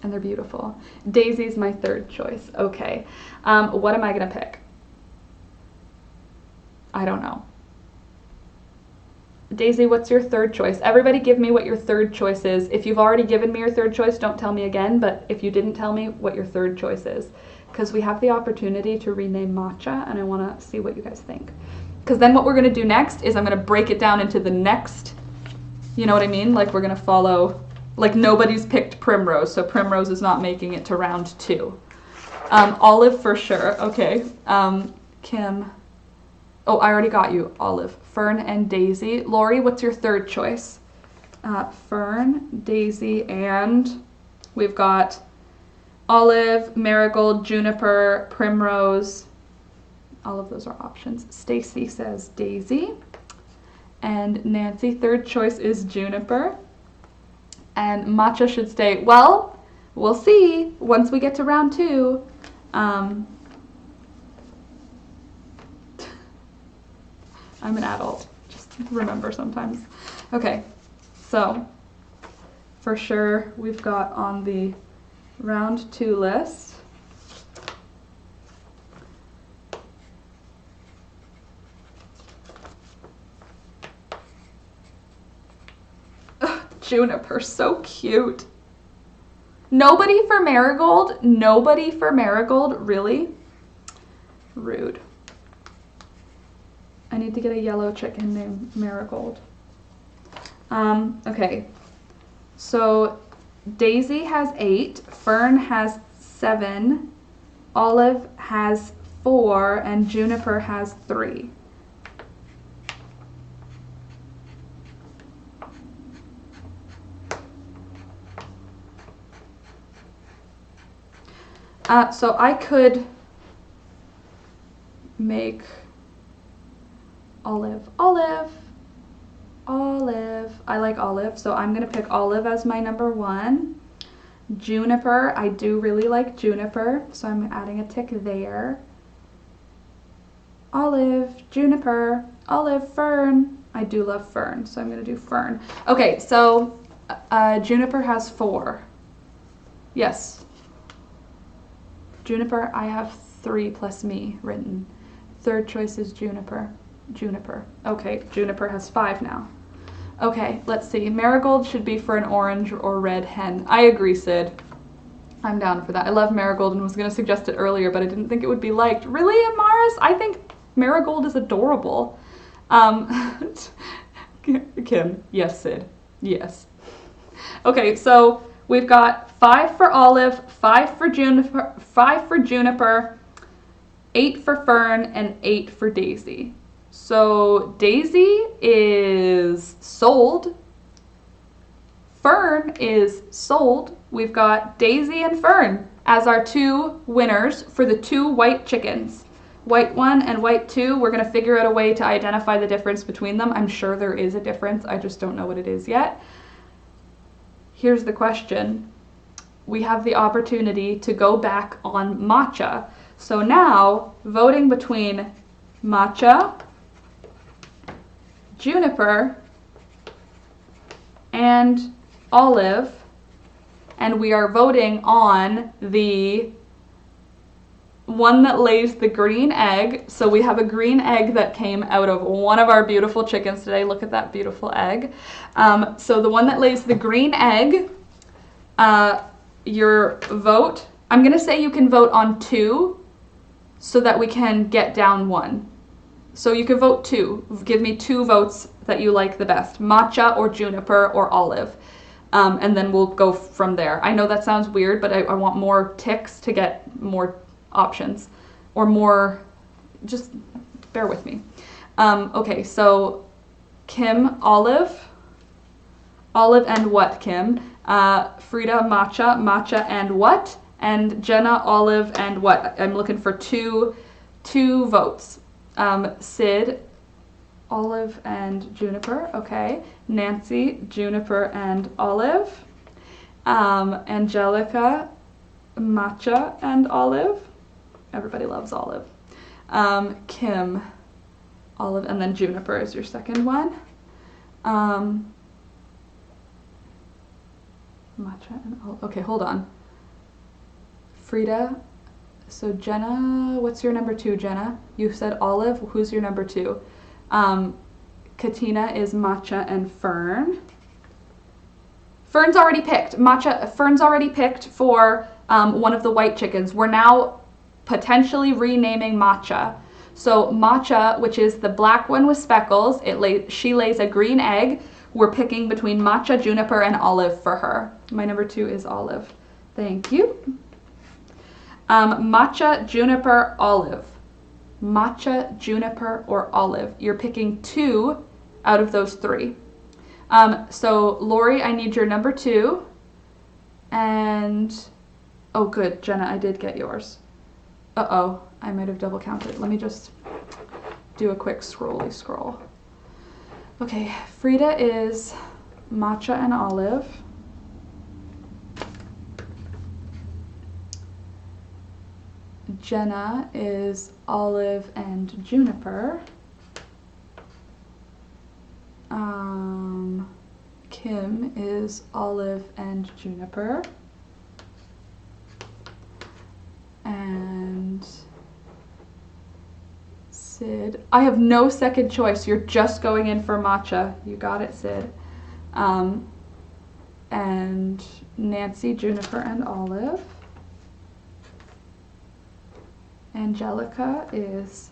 And they're beautiful. Daisy's my 3rd choice. Okay. What am I going to pick? I don't know. Daisy, what's your 3rd choice? Everybody give me what your 3rd choice is. If you've already given me your 3rd choice, don't tell me again. But if you didn't tell me what your 3rd choice is, because we have the opportunity to rename Matcha and I want to see what you guys think. Because then what we're going to do next is I'm going to break it down into the next, you know what I mean? Like we're going to follow, like nobody's picked Primrose, so Primrose is not making it to round 2. Olive for sure. Okay. Kim. Oh, I already got you. Olive. Fern and Daisy. Lori, what's your 3rd choice? Fern, Daisy, and we've got Olive, Marigold, Juniper, Primrose. All of those are options. Stacy says Daisy. And Nancy, 3rd choice is Juniper. and matcha should stay. Well, we'll see once we get to round 2. I'm an adult, just remember sometimes. Okay, so for sure we've got on the round 2 list Juniper, so cute. Nobody for Marigold? Nobody for Marigold? Really? Rude. I need to get a yellow chicken named Marigold. Okay. So Daisy has 8, Fern has 7, Olive has 4, and Juniper has 3. So I could make Olive. I like Olive, so I'm gonna pick Olive as my number 1. Juniper, I do really like Juniper, so I'm adding a tick there. Olive, Juniper, Olive, Fern. I do love Fern, so I'm gonna do Fern. Okay, so Juniper has 4. Yes. Juniper, I have 3 plus me written. Third choice is Juniper. Okay, Juniper has 5 now. Okay, let's see. Marigold should be for an orange or red hen. I agree, Sid. I'm down for that. I love Marigold and was going to suggest it earlier, but I didn't think it would be liked. Really, Amaris? I think Marigold is adorable. Kim, yes, Sid. Yes. Okay, so we've got 5 for Olive, 5 for Juniper, 8 for Fern, and 8 for Daisy. So Daisy is sold. Fern is sold. We've got Daisy and Fern as our 2 winners for the 2 white chickens. White 1 and white 2, we're going to figure out a way to identify the difference between them. I'm sure there is a difference. I just don't know what it is yet. Here's the question. We have the opportunity to go back on matcha. So now, voting between matcha, Juniper, and Olive, and we are voting on the one that lays the green egg. So we have a green egg that came out of one of our beautiful chickens today. Look at that beautiful egg. So the one that lays the green egg, your vote, I'm going to say you can vote on 2 so that we can get down 1. So you can vote 2. Give me 2 votes that you like the best, matcha or Juniper or Olive. And then we'll go from there. I know that sounds weird, but I want more ticks to get more options or more, just bear with me. Okay, so Kim, Olive and what, Kim? Frida, matcha and what? And Jenna, Olive and what? I'm looking for two votes. Sid, Olive and Juniper, okay. Nancy, Juniper and Olive. Angelica, matcha and Olive. Everybody loves Olive. Kim, Olive, and then Juniper is your second one. Matcha and Olive. Okay, hold on. Frida. So Jenna, what's your number 2, Jenna? You said Olive. Who's your number 2? Katina is matcha and Fern. Fern's already picked. Fern's already picked for one of the white chickens. We're now potentially renaming matcha. So matcha, which is the black one with speckles, she lays a green egg. We're picking between matcha, Juniper, and Olive for her. My number 2 is Olive. Thank you. Matcha, Juniper, Olive. Matcha, Juniper, or Olive. You're picking 2 out of those 3. So Lori, I need your number 2. And, oh good, Jenna, I did get yours. Uh-oh, I might have double counted. Let me just do a quick scroll. Okay, Frida is matcha and Olive. Jenna is Olive and Juniper. Kim is Olive and Juniper. And Sid, I have no second choice. You're just going in for matcha. You got it, Sid. And Nancy, Juniper, and Olive. Angelica is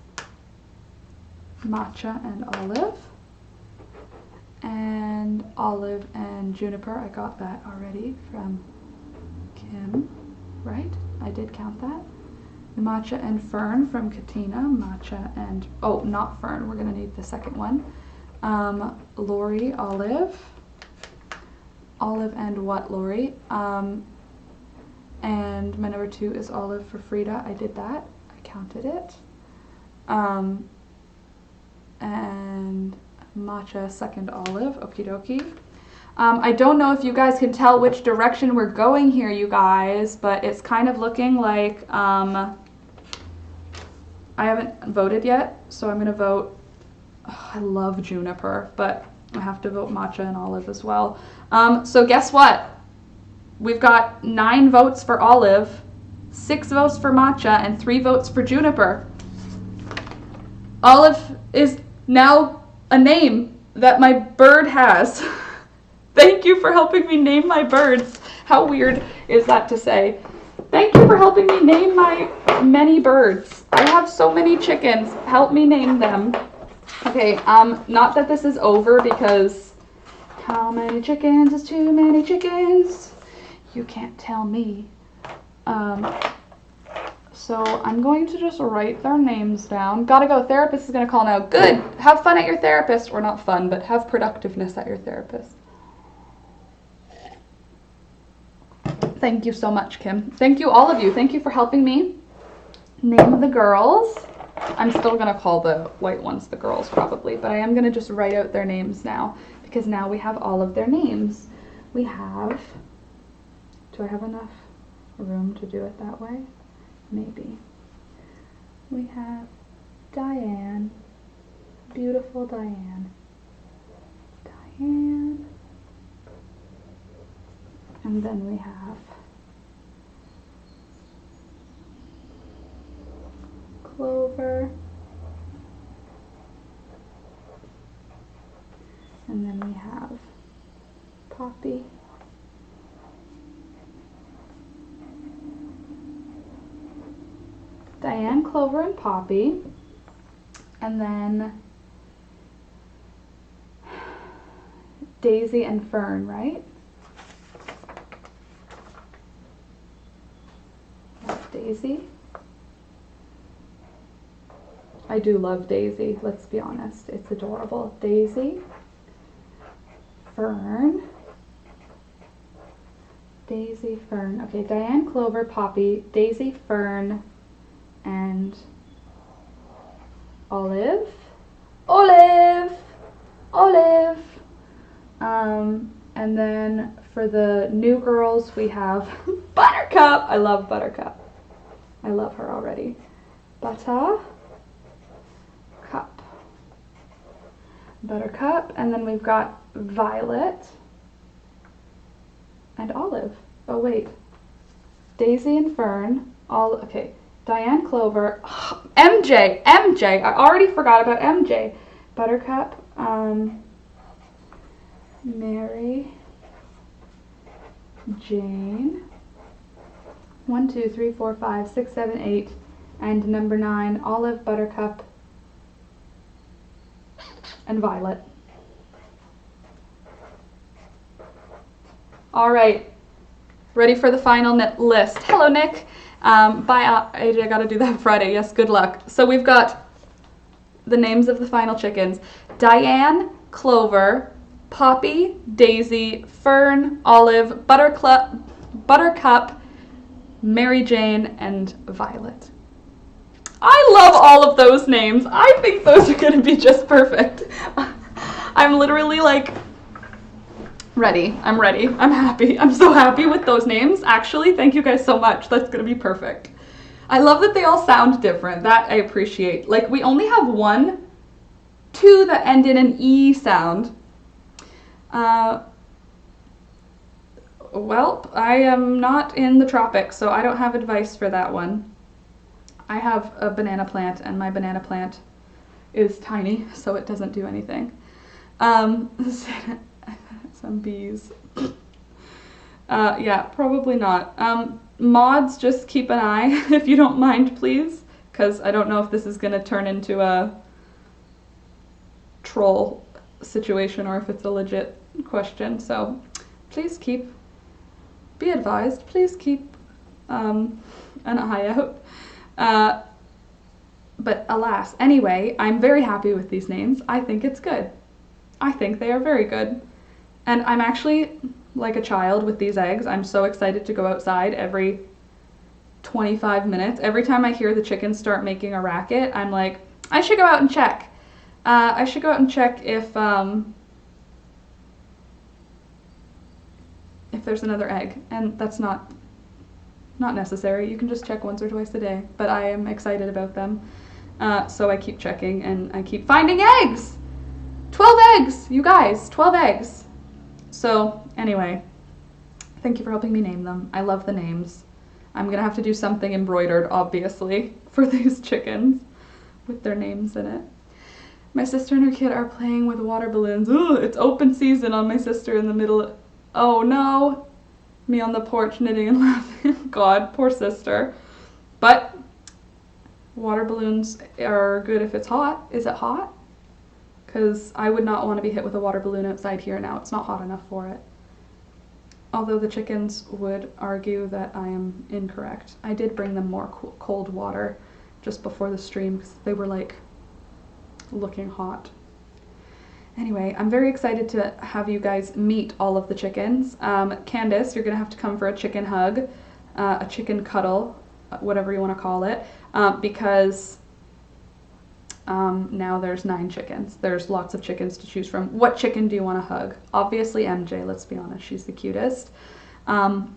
matcha and Olive. And Olive and Juniper, I got that already from Kim, right? I did count that. Matcha and Fern from Katina. Matcha and, oh, not Fern, we're gonna need the second one. Lori, Olive. Olive and what, Lori? And my number 2 is Olive for Frida. I did that, I counted it. And matcha, second Olive, okie dokie. I don't know if you guys can tell which direction we're going here, you guys, but it's kind of looking like, I haven't voted yet, so I'm gonna vote, I love Juniper, but I have to vote matcha and Olive as well. So guess what? We've got 9 votes for Olive, 6 votes for matcha, and 3 votes for Juniper. Olive is now a name that my bird has. Thank you for helping me name my birds. How weird is that to say? Thank you for helping me name my many birds. I have so many chickens. Help me name them. Okay, not that this is over, because how many chickens is too many chickens? You can't tell me. So I'm going to just write their names down. Gotta go, therapist is gonna call now. Good, have fun at your therapist, or not fun, but have productiveness at your therapist. Thank you so much, Kim. Thank you, all of you. Thank you for helping me name the girls. I'm still gonna call the white ones the girls probably, but I am gonna just write out their names now, because now we have all of their names. We have, do I have enough room to do it that way? Maybe. We have Diane, beautiful Diane. Diane. And then we have Clover. And then we have Poppy. Diane, Clover, and Poppy. And then Daisy and Fern, right? That's Daisy. I do love Daisy, let's be honest. It's adorable. Daisy, Fern, Daisy, Fern. Okay, Diane, Clover, Poppy, Daisy, Fern, and Olive. Olive! Olive! And then for the new girls, we have Buttercup. I love Buttercup. I love her already. Buttercup. Buttercup. And then we've got Violet and Olive. Oh, wait. Daisy and Fern. All, okay. Diane, Clover. MJ. MJ. I already forgot about MJ. Buttercup. Mary. Jane. 1, 2, 3, 4, 5, 6, 7, 8. And number 9, Olive, Buttercup, and Violet. All right, ready for the final list. Hello, Nick. Bye, AJ, I gotta do that Friday. Yes, good luck. So we've got the names of the final chickens. Diane, Clover, Poppy, Daisy, Fern, Olive, Buttercup, Mary Jane, and Violet. I love all of those names. I think those are gonna be just perfect. I'm literally like ready. I'm ready. I'm happy. I'm so happy with those names. Actually, thank you guys so much. That's gonna be perfect. I love that they all sound different. That I appreciate. Like, we only have two that end in an E sound. Well, I am not in the tropics, so I don't have advice for that one. I have a banana plant, and my banana plant is tiny, so it doesn't do anything. Some bees. Yeah, probably not. Mods, just keep an eye, if you don't mind, please, because I don't know if this is going to turn into a troll situation or if it's a legit question, so please be advised, please keep an eye out. But alas, anyway, I'm very happy with these names. I think it's good. I think they are very good. And I'm actually like a child with these eggs. I'm so excited to go outside every 25 minutes. Every time I hear the chickens start making a racket, I'm like, I should go out and check. I should go out and check if there's another egg. And that's not necessary. You can just check once or twice a day. But I am excited about them. So I keep checking and I keep finding eggs! 12 eggs, you guys, 12 eggs. So anyway, thank you for helping me name them. I love the names. I'm gonna have to do something embroidered, obviously, for these chickens with their names in it. My sister and her kid are playing with water balloons. Ooh, it's open season on my sister in the middle. Oh no, me on the porch knitting and laughing. God, poor sister. But water balloons are good if it's hot. Is it hot? Because I would not want to be hit with a water balloon outside here now. It's not hot enough for it. Although the chickens would argue that I am incorrect. I did bring them more cold water just before the stream because they were like looking hot. Anyway, I'm very excited to have you guys meet all of the chickens. Candace, you're going to have to come for a chicken hug, a chicken cuddle, whatever you want to call it, because now there's 9 chickens. There's lots of chickens to choose from. What chicken do you want to hug? Obviously MJ, let's be honest, she's the cutest. But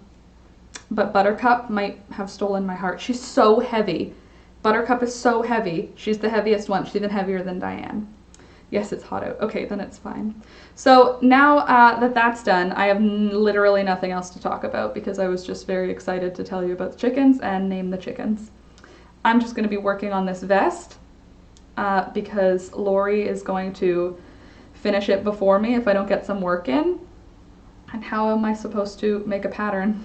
Buttercup might have stolen my heart. She's so heavy. Buttercup is so heavy. She's the heaviest one. She's even heavier than Diane. Yes, it's hot out. Okay, then it's fine. So now that that's done, I have literally nothing else to talk about because I was just very excited to tell you about the chickens and name the chickens. I'm just going to be working on this vest because Lori is going to finish it before me if I don't get some work in. And how am I supposed to make a pattern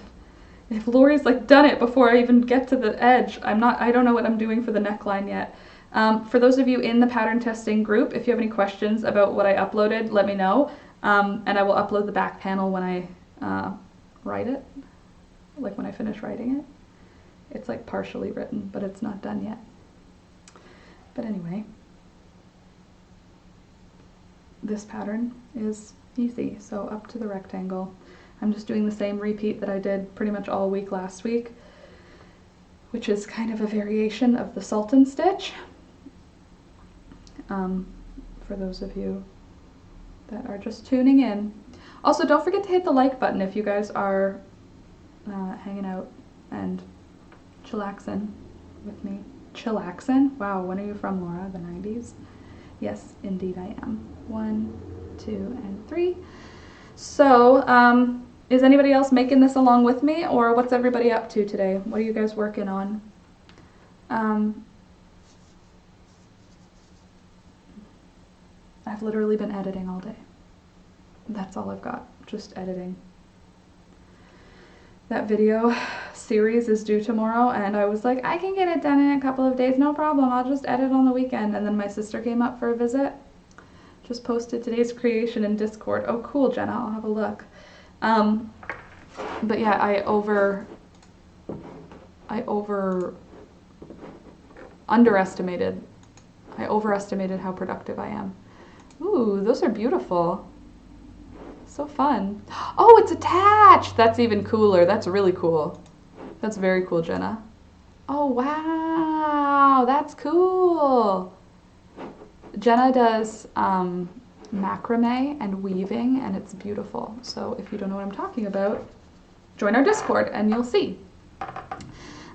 if Lori's like done it before I even get to the edge? I don't know what I'm doing for the neckline yet. For those of you in the pattern testing group, if you have any questions about what I uploaded, let me know. And I will upload the back panel when I write it, like when I finish writing it. It's like partially written, but it's not done yet. But anyway, this pattern is easy, so up to the rectangle. I'm just doing the same repeat that I did pretty much all week last week, which is kind of a variation of the Sultan stitch. For those of you that are just tuning in. Also, don't forget to hit the like button if you guys are hanging out and chillaxing with me. Chillaxing? Wow, when are you from, Laura? The 90s? Yes, indeed I am. 1, 2, and 3. So, is anybody else making this along with me, or what's everybody up to today? What are you guys working on? I've literally been editing all day. That's all I've got, just editing. That video series is due tomorrow, and I was like, I can get it done in a couple of days, no problem, I'll just edit on the weekend. And then my sister came up for a visit. Just posted today's creation in Discord. Oh cool, Jenna, I'll have a look. But yeah, I overestimated how productive I am. Ooh, those are beautiful. So fun. Oh, it's attached! That's even cooler. That's really cool. That's very cool, Jenna. Oh, wow! That's cool! Jenna does macrame and weaving, and it's beautiful. So if you don't know what I'm talking about, join our Discord and you'll see.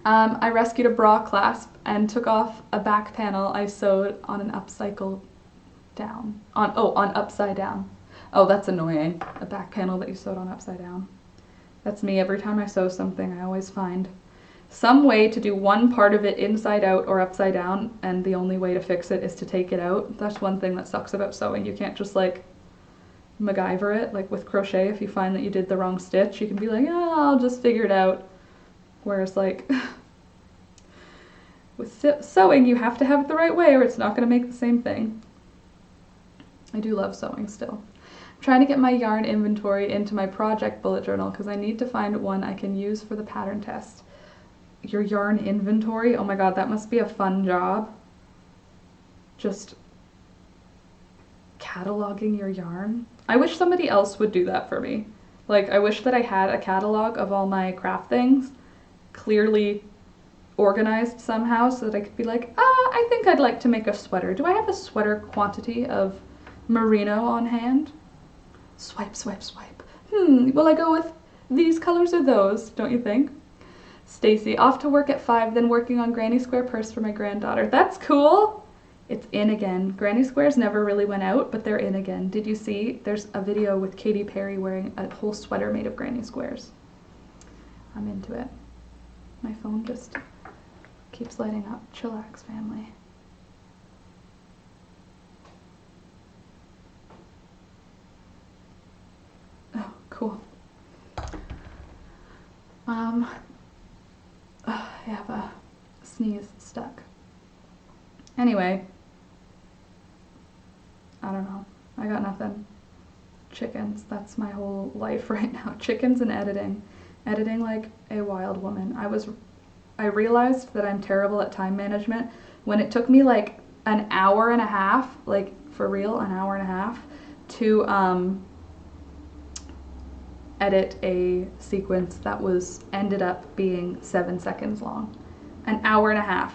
I rescued a bra clasp and took off a back panel I sewed on an upside down. On upside down. Oh, that's annoying. A back panel that you sewed on upside down. That's me. Every time I sew something, I always find some way to do one part of it inside out or upside down, and the only way to fix it is to take it out. That's one thing that sucks about sewing. You can't just like MacGyver it, like with crochet. If you find that you did the wrong stitch, you can be like, oh, I'll just figure it out. Whereas like with sewing, you have to have it the right way or it's not going to make the same thing. I do love sewing still. I'm trying to get my yarn inventory into my project bullet journal because I need to find one I can use for the pattern test. Your yarn inventory? Oh my god, that must be a fun job. Just cataloging your yarn. I wish somebody else would do that for me. Like, I wish that I had a catalog of all my craft things clearly organized somehow so that I could be like, I think I'd like to make a sweater. Do I have a sweater quantity of merino on hand? Swipe, swipe, swipe. Will I go with these colors or those, don't you think? Stacy, off to work at 5, then working on granny square purse for my granddaughter. That's cool! It's in again. Granny squares never really went out, but they're in again. Did you see? There's a video with Katy Perry wearing a whole sweater made of granny squares. I'm into it. My phone just keeps lighting up. Chillax, family. Oh, cool. I have a sneeze stuck. Anyway, I don't know. I got nothing. Chickens, that's my whole life right now. Chickens and editing. Editing like a wild woman. I realized that I'm terrible at time management when it took me like an hour and a half, like for real, an hour and a half, to edit a sequence that ended up being 7 seconds long. An hour and a half.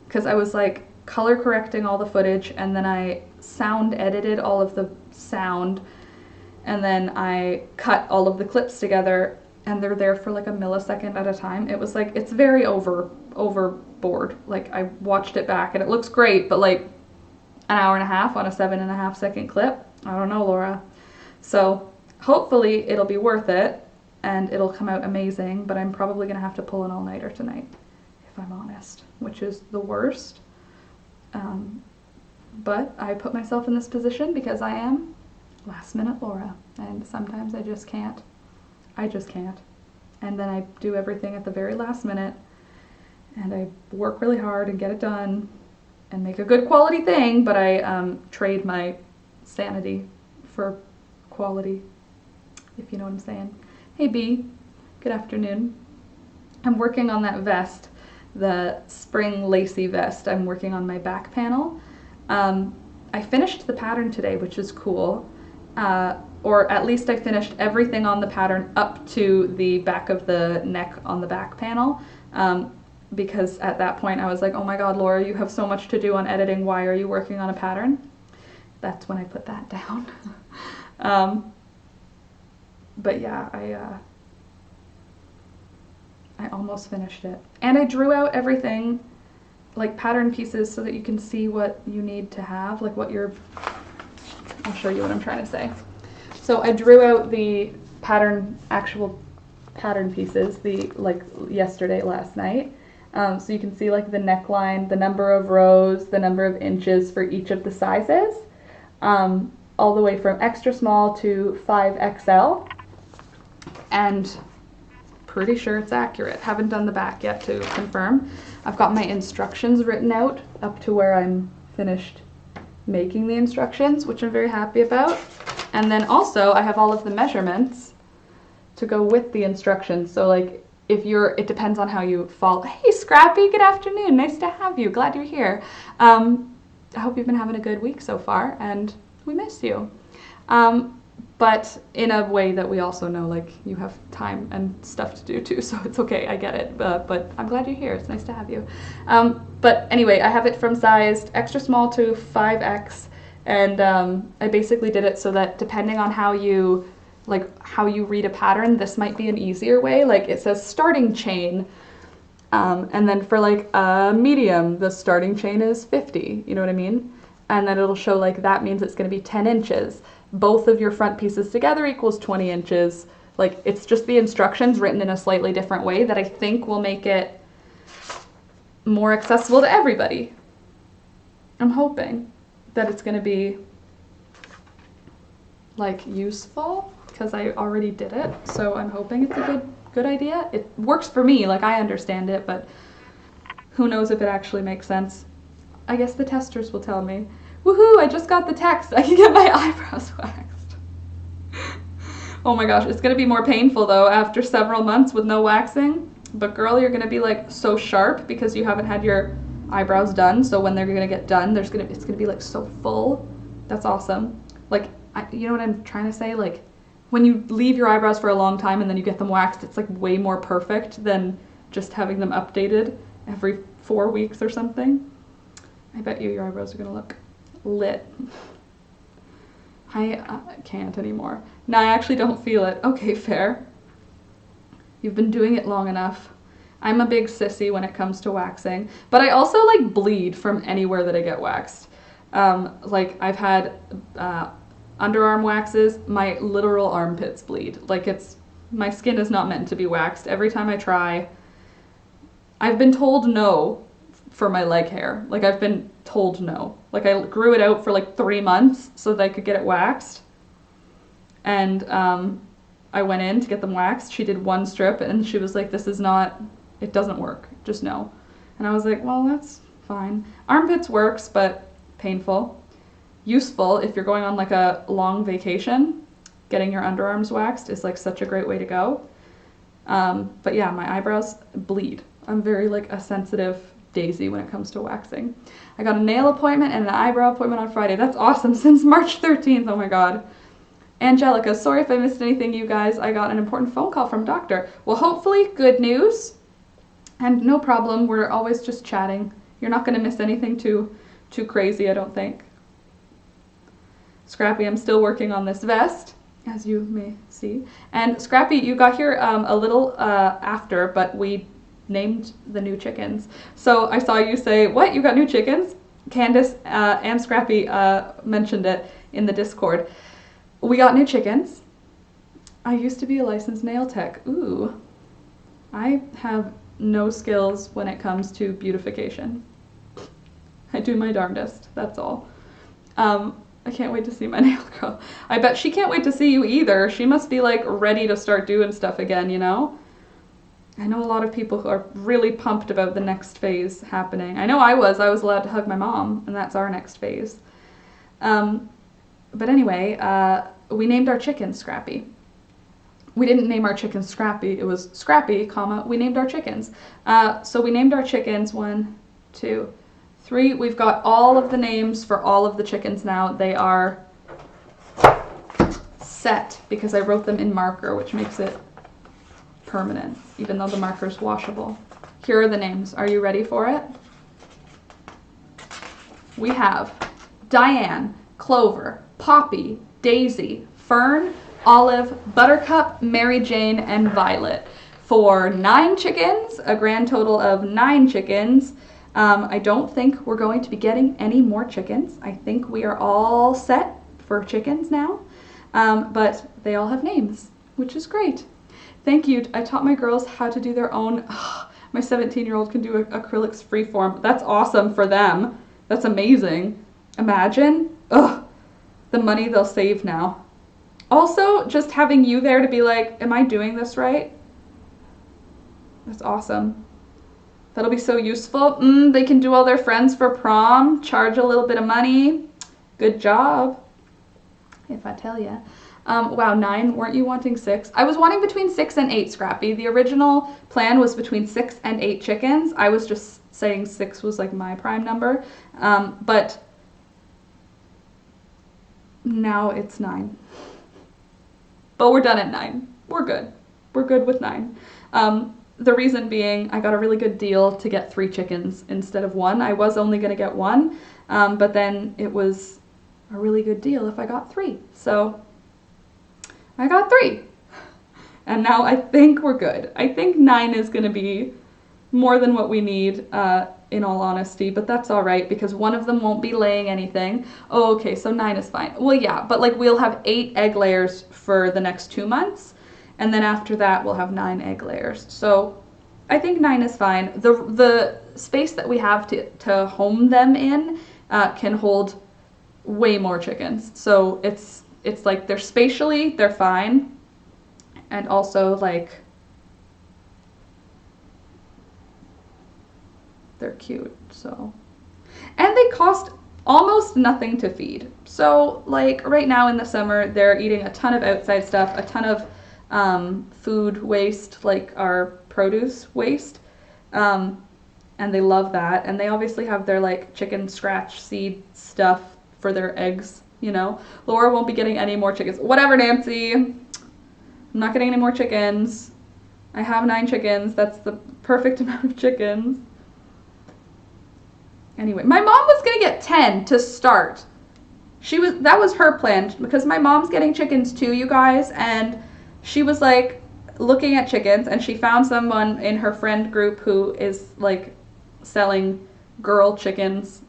Because I was like color correcting all the footage, and then I sound edited all of the sound, and then I cut all of the clips together, and they're there for like a millisecond at a time. It was like, it's very overboard. Like, I watched it back and it looks great, but like an hour and a half on a 7.5 second clip? I don't know, Laura. So hopefully it'll be worth it and it'll come out amazing, but I'm probably gonna have to pull an all-nighter tonight, if I'm honest, which is the worst. But I put myself in this position because I am last minute Laura, and sometimes I just can't. And then I do everything at the very last minute, and I work really hard and get it done and make a good quality thing, but I trade my sanity for quality, if you know what I'm saying. Hey B, good afternoon. I'm working on that vest, the spring lacy vest. I'm working on my back panel. I finished the pattern today, which is cool. Or at least I finished everything on the pattern up to the back of the neck on the back panel. Because at that point I was like, oh my god, Laura, you have so much to do on editing. Why are you working on a pattern? That's when I put that down. But yeah, I almost finished it. And I drew out everything, like pattern pieces, so that you can see what you need to have, like what you're, I'll show you what I'm trying to say. So I drew out the actual pattern pieces, like yesterday, last night. So you can see like the neckline, the number of rows, the number of inches for each of the sizes, all the way from extra small to 5XL. And pretty sure it's accurate. Haven't done the back yet to confirm. I've got my instructions written out up to where I'm finished making the instructions, which I'm very happy about. And then also I have all of the measurements to go with the instructions. So like it depends on how you fall. Hey Scrappy, good afternoon. Nice to have you. Glad you're here. I hope you've been having a good week so far, and we miss you. But in a way that we also know, like, you have time and stuff to do too, so it's okay, I get it. But I'm glad you're here, it's nice to have you. But anyway, I have it from sized extra small to 5X, and I basically did it so that depending on how you read a pattern, this might be an easier way. Like, it says starting chain, And then for like a medium, the starting chain is 50, you know what I mean? And then it'll show like that means it's going to be 10 inches. Both of your front pieces together equals 20 inches. Like it's just the instructions written in a slightly different way that I think will make it more accessible to everybody. I'm hoping that it's going to be like useful because I already did it. So I'm hoping it's a good idea. It works for me, like I understand it, but who knows if it actually makes sense. I guess the testers will tell me. Woohoo, I just got the text. I can get my eyebrows waxed. Oh my gosh, it's gonna be more painful though after several months with no waxing. But girl, you're gonna be like so sharp because you haven't had your eyebrows done. So when they're gonna get done, it's gonna be like so full. That's awesome. Like, you know what I'm trying to say? Like, when you leave your eyebrows for a long time and then you get them waxed, it's like way more perfect than just having them updated every 4 weeks or something. I bet you your eyebrows are gonna look lit. I can't anymore. No, I actually don't feel it. Okay, fair. You've been doing it long enough. I'm a big sissy when it comes to waxing, but I also like bleed from anywhere that I get waxed. Like I've had underarm waxes, my literal armpits bleed. Like my skin is not meant to be waxed. Every time I try, I've been told no for my leg hair. Like I've been told no. Like I grew it out for like 3 months so that I could get it waxed. And I went in to get them waxed. She did 1 strip and she was like, it doesn't work, just no. And I was like, well, that's fine. Armpits works, but painful. Useful if you're going on like a long vacation. Getting your underarms waxed is like such a great way to go. But yeah, my eyebrows bleed. I'm very like a sensitive daisy when it comes to waxing. I got a nail appointment and an eyebrow appointment on Friday. That's awesome, since March 13th, oh my god. Angelica, sorry if I missed anything, you guys. I got an important phone call from doctor. Well, hopefully good news. And no problem, we're always just chatting. You're not going to miss anything too crazy, I don't think. Scrappy, I'm still working on this vest, as you may see. And Scrappy, you got here a little after, but we named the new chickens. So I saw you say, what, you got new chickens? Candace and Scrappy mentioned it in the Discord. We got new chickens. I used to be a licensed nail tech. Ooh. I have no skills when it comes to beautification. I do my darndest, that's all. I can't wait to see my nail girl. I bet she can't wait to see you either. She must be like ready to start doing stuff again, you know? I know a lot of people who are really pumped about the next phase happening. I know I was allowed to hug my mom, and that's our next phase. But anyway, we named our chicken Scrappy. We didn't name our chicken Scrappy, it was Scrappy, comma, we named our chickens. So we named our chickens 1, 2, 3. We've got all of the names for all of the chickens now. They are set because I wrote them in marker, which makes it permanent, even though the marker is washable. Here are the names. Are you ready for it? We have Diane, Clover, Poppy, Daisy, Fern, Olive, Buttercup, Mary Jane, and Violet. For 9 chickens, a grand total of 9 chickens. I don't think we're going to be getting any more chickens. I think we are all set for chickens now, but they all have names, which is great. Thank you. I taught my girls how to do their own. My 17-year-old can do acrylics freeform. That's awesome for them. That's amazing. Imagine. Ugh, the money they'll save now. Also, just having you there to be like, am I doing this right? That's awesome. That'll be so useful. They can do all their friends for prom, charge a little bit of money. Good job, if I tell ya. Wow, 9. Weren't you wanting 6? I was wanting between 6 and 8, Scrappy. The original plan was between 6 and 8 chickens. I was just saying 6 was like my prime number. But now it's 9. But we're done at 9. We're good. We're good with 9. The reason being, I got a really good deal to get 3 chickens instead of 1. I was only going to get 1, but then it was a really good deal if I got 3. So I got 3. And now I think we're good. I think 9 is going to be more than what we need, in all honesty, but that's all right because one of them won't be laying anything. Oh, okay, so 9 is fine. Well, yeah, but like we'll have 8 egg layers for the next 2 months, and then after that we'll have 9 egg layers. So I think 9 is fine. The space that we have to home them in can hold way more chickens. So it's like they're spatially, they're fine, and also like they're cute. So, and they cost almost nothing to feed. So like right now in the summer they're eating a ton of outside stuff, a ton of food waste, like our produce waste, and they love that. And they obviously have their like chicken scratch seed stuff for their eggs, you know. Laura won't be getting any more chickens. Whatever, Nancy. I'm not getting any more chickens. I have 9 chickens. That's the perfect amount of chickens. Anyway, my mom was gonna get 10 to start. That was her plan because my mom's getting chickens too, you guys, and she was like looking at chickens and she found someone in her friend group who is like selling girl chickens,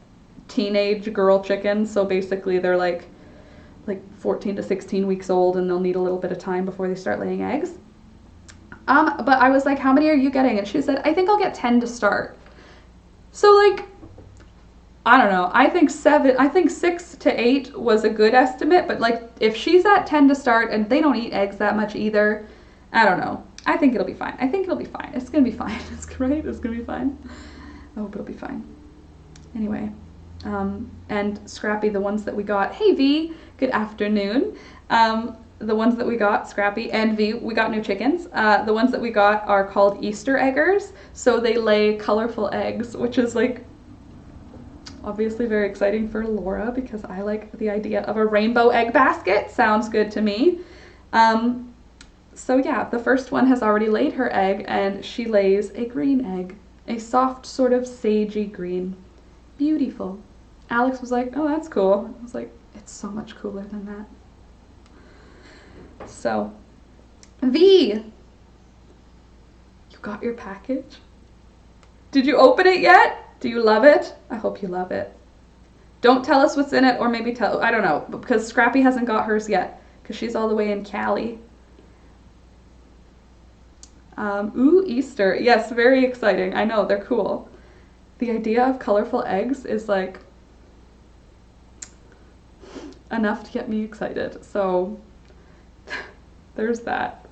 teenage girl chickens. So basically they're like 14 to 16 weeks old and they'll need a little bit of time before they start laying eggs. But I was like, how many are you getting? And she said, I think I'll get 10 to start. So like, I don't know. I think 6 to 8 was a good estimate, but like if she's at 10 to start and they don't eat eggs that much either, I don't know. I think it'll be fine. I think it'll be fine. It's gonna be fine. It's great. It's gonna be fine. I hope it'll be fine. Anyway, and Scrappy, the ones that we got. Hey V, good afternoon. The ones that we got, Scrappy and V, we got new chickens. The ones that we got are called Easter eggers, so they lay colorful eggs, which is like obviously very exciting for Laura because I like the idea of a rainbow egg basket. Sounds good to me. So yeah, the first one has already laid her egg and she lays a green egg, a soft sort of sagey green. Beautiful. Alex was like, oh, that's cool. I was like, it's so much cooler than that. So, V, you got your package? Did you open it yet? Do you love it? I hope you love it. Don't tell us what's in it, or maybe I don't know, because Scrappy hasn't got hers yet, because she's all the way in Cali. Ooh, Easter. Yes, very exciting. I know, they're cool. The idea of colorful eggs is like enough to get me excited. So there's that.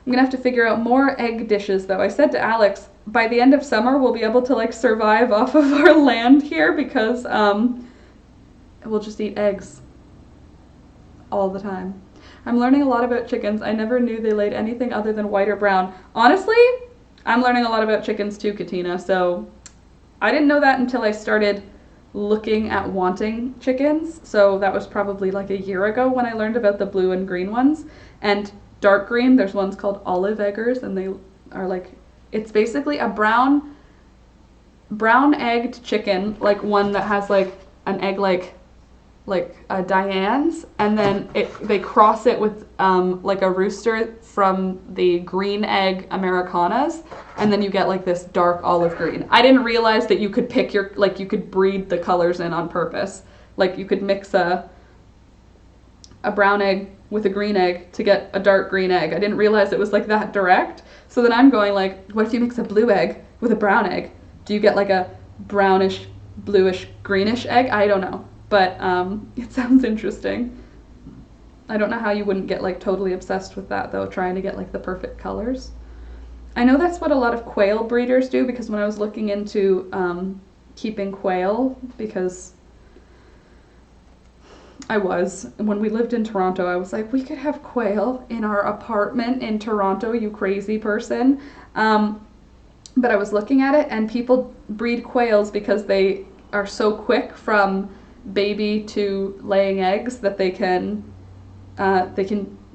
I'm gonna have to figure out more egg dishes though. I said to Alex, by the end of summer we'll be able to like survive off of our land here because we'll just eat eggs all the time. I'm learning a lot about chickens. I never knew they laid anything other than white or brown. Honestly, I'm learning a lot about chickens too, Katina, so I didn't know that until I started looking at wanting chickens. So that was probably like a year ago when I learned about the blue and green ones. And dark green, there's ones called olive eggers, and they are like, it's basically a brown egged chicken, like one that has like an egg like a Diane's, and then they cross it with like a rooster from the green egg Americanas, and then you get like this dark olive green. I didn't realize that you could pick you could breed the colors in on purpose. Like you could mix a brown egg with a green egg to get a dark green egg. I didn't realize it was like that direct. So then I'm going like, what if you mix a blue egg with a brown egg? Do you get like a brownish, bluish, greenish egg? I don't know, but it sounds interesting. I don't know how you wouldn't get like totally obsessed with that though, trying to get like the perfect colors. I know that's what a lot of quail breeders do, because when I was looking into keeping quail, because when we lived in Toronto, I was like, we could have quail in our apartment in Toronto, you crazy person. But I was looking at it, and people breed quails because they are so quick from baby to laying eggs that they can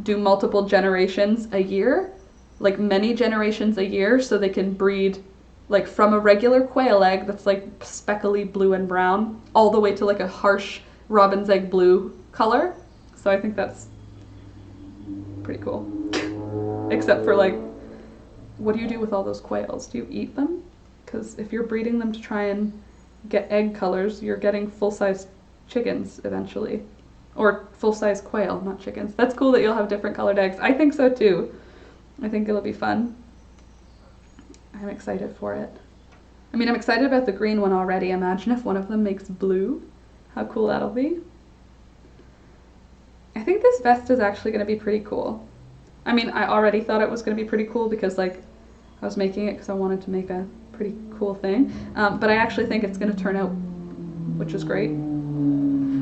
do multiple generations a year, like many generations a year, so they can breed like from a regular quail egg that's like speckly blue and brown all the way to like a harsh robin's egg blue color. So I think that's pretty cool. Except for like what do you do with all those quails? Do you eat them? Because if you're breeding them to try and get egg colors, you're getting full-size chickens eventually. Or full-size quail, not chickens. That's cool that you'll have different colored eggs. I think so too. I think it'll be fun. I'm excited for it. I mean, I'm excited about the green one already. Imagine if one of them makes blue. How cool that'll be. I think this vest is actually going to be pretty cool. I mean, I already thought it was going to be pretty cool because, like, I was making it because I wanted to make a pretty cool thing. But I actually think it's going to turn out, which is great.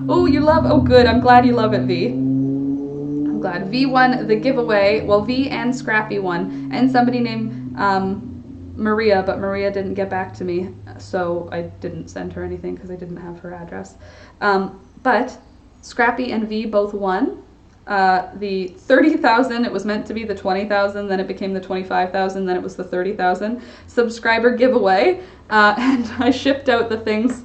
Oh, you love, oh good, I'm glad you love it, V. I'm glad. V won the giveaway. Well, V and Scrappy won. And somebody named Maria, but Maria didn't get back to me, so I didn't send her anything because I didn't have her address. But Scrappy and V both won. The 30,000, it was meant to be the 20,000, then it became the 25,000, then it was the 30,000 subscriber giveaway. And I shipped out the things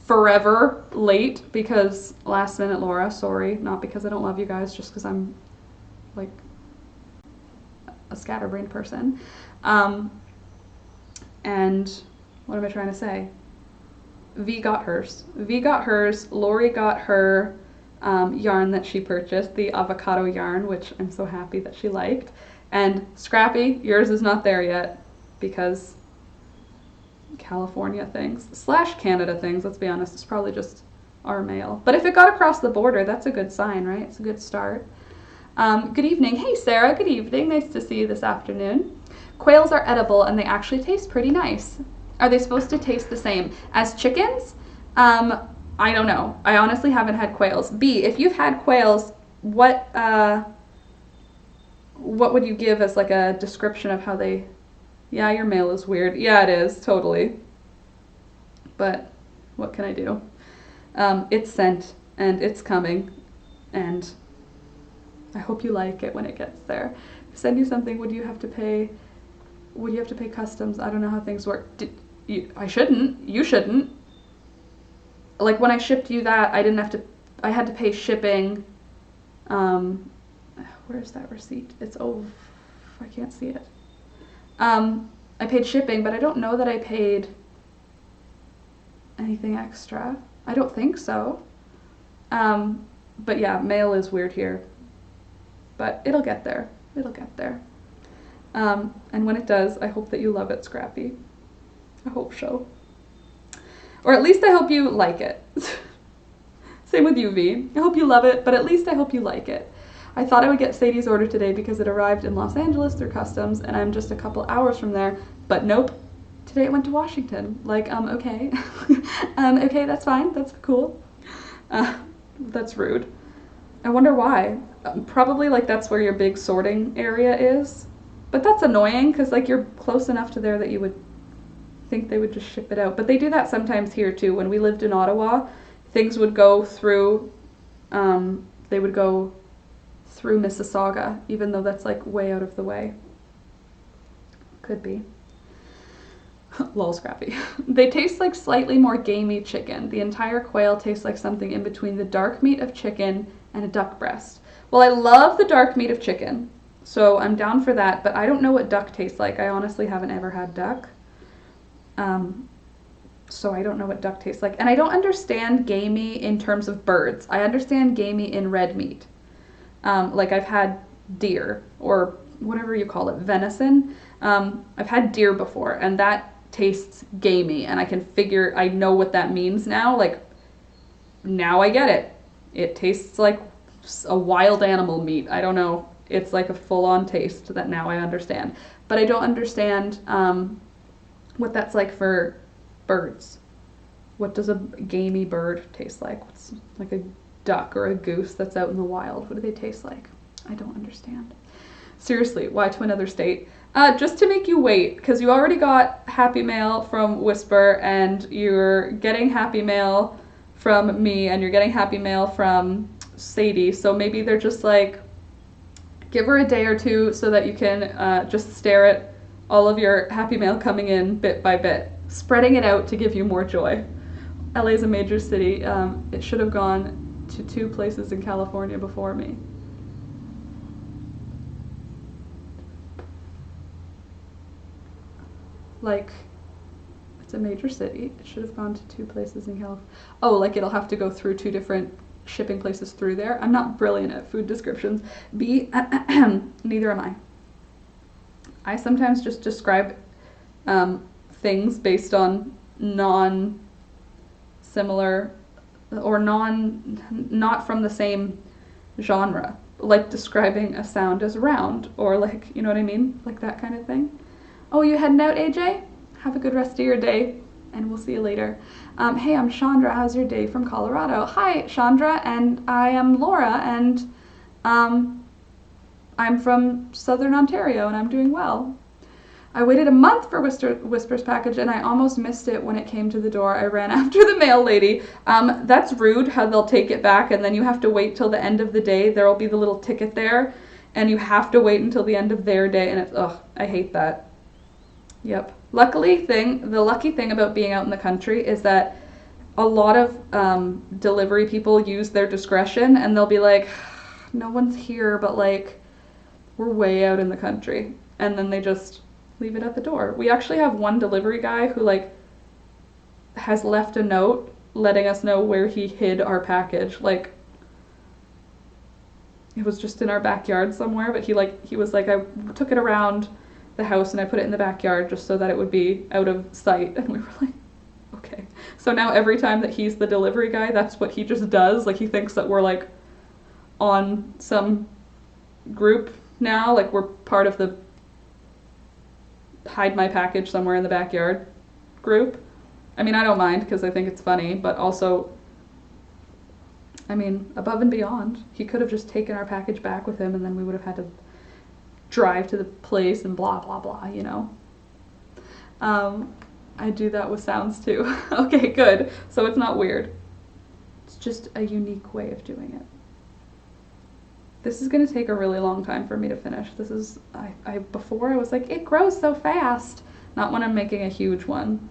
forever late because last minute Laura, sorry, not because I don't love you guys, just because I'm like a scatterbrained person. And what am I trying to say? V got hers. V got hers. Lori got her yarn that she purchased, the avocado yarn, which I'm so happy that she liked. And Scrappy, yours is not there yet because California things / Canada things, let's be honest, it's probably just our mail. But if it got across the border, that's a good sign, right? It's a good start. Good evening. Hey Sarah, good evening. Nice to see you this afternoon. Quails are edible and they actually taste pretty nice. Are they supposed to taste the same as chickens? I don't know. I honestly haven't had quails. B, if you've had quails, what would you give as like a description of how they... Yeah, your mail is weird. Yeah, it is, totally. But what can I do? It's sent and it's coming and I hope you like it when it gets there. Send you something, would you have to pay customs? I don't know how things work. I shouldn't. You shouldn't. Like when I shipped you that, I had to pay shipping. Where's that receipt? It's, oh, I can't see it. I paid shipping, but I don't know that I paid anything extra. I don't think so. But yeah, mail is weird here. But it'll get there. It'll get there. And when it does, I hope that you love it, Scrappy. I hope so. Or at least I hope you like it. Same with you, V. I hope you love it, but at least I hope you like it. I thought I would get Sadie's order today because it arrived in Los Angeles through customs and I'm just a couple hours from there, but nope. Today it went to Washington. Like, okay. Okay, that's fine. That's cool. That's rude. I wonder why. Probably like that's where your big sorting area is. But that's annoying because like you're close enough to there that you would think they would just ship it out. But they do that sometimes here too. When we lived in Ottawa, things would go through, they would go through Mississauga, even though that's like way out of the way. Could be. Lol, Scrappy. They taste like slightly more gamey chicken. The entire quail tastes like something in between the dark meat of chicken and a duck breast. Well, I love the dark meat of chicken, so I'm down for that, but I don't know what duck tastes like. I honestly haven't ever had duck. So I don't know what duck tastes like. And I don't understand gamey in terms of birds. I understand gamey in red meat. Like I've had deer or whatever you call it, venison. I've had deer before and that tastes gamey and I know what that means now. Like now I get it. It tastes like a wild animal meat. I don't know. It's like a full-on taste that now I understand. But I don't understand what that's like for birds. What does a gamey bird taste like? What's like a duck or a goose that's out in the wild? What do they taste like? I don't understand. Seriously, why to another state? Just to make you wait, because you already got Happy Mail from Whisper, and you're getting Happy Mail from me, and you're getting Happy Mail from Sadie, so maybe they're just like, give her a day or two so that you can just stare at all of your Happy Mail coming in bit by bit, spreading it out to give you more joy. LA is a major city. It should have gone to 2 places in California before me. Like, it's a major city. It should have gone to 2 places in California. Oh, like it'll have to go through 2 different shipping places through there. I'm not brilliant at food descriptions. B, neither am I. I sometimes just describe things based on non-similar or not from the same genre, like describing a sound as round, or like, you know what I mean? Like that kind of thing. Oh, you heading out, AJ? Have a good rest of your day, and we'll see you later. Hey, I'm Chandra. How's your day from Colorado? Hi, Chandra, and I am Laura, and I'm from Southern Ontario, and I'm doing well. I waited a month for Whisper's package, and I almost missed it when it came to the door. I ran after the mail lady. That's rude how they'll take it back, and then you have to wait till the end of the day. There will be the little ticket there, and you have to wait until the end of their day, and it's, ugh, I hate that. Yep. The lucky thing about being out in the country is that a lot of delivery people use their discretion, and they'll be like, no one's here, but like, we're way out in the country. And then they just leave it at the door. We actually have one delivery guy who like has left a note letting us know where he hid our package. Like, it was just in our backyard somewhere, but he was like, I took it around the house and I put it in the backyard just so that it would be out of sight. And we were like, okay. So now every time that he's the delivery guy, that's what he just does. Like, he thinks that we're like on some group now, like we're part of the hide my package somewhere in the backyard group. I mean, I don't mind because I think it's funny, but also, I mean, above and beyond, he could have just taken our package back with him, and then we would have had to drive to the place and blah, blah, blah, you know. I do that with sounds too. Okay, good. So it's not weird. It's just a unique way of doing it. This is going to take a really long time for me to finish. This is, before I was like, it grows so fast. Not when I'm making a huge one.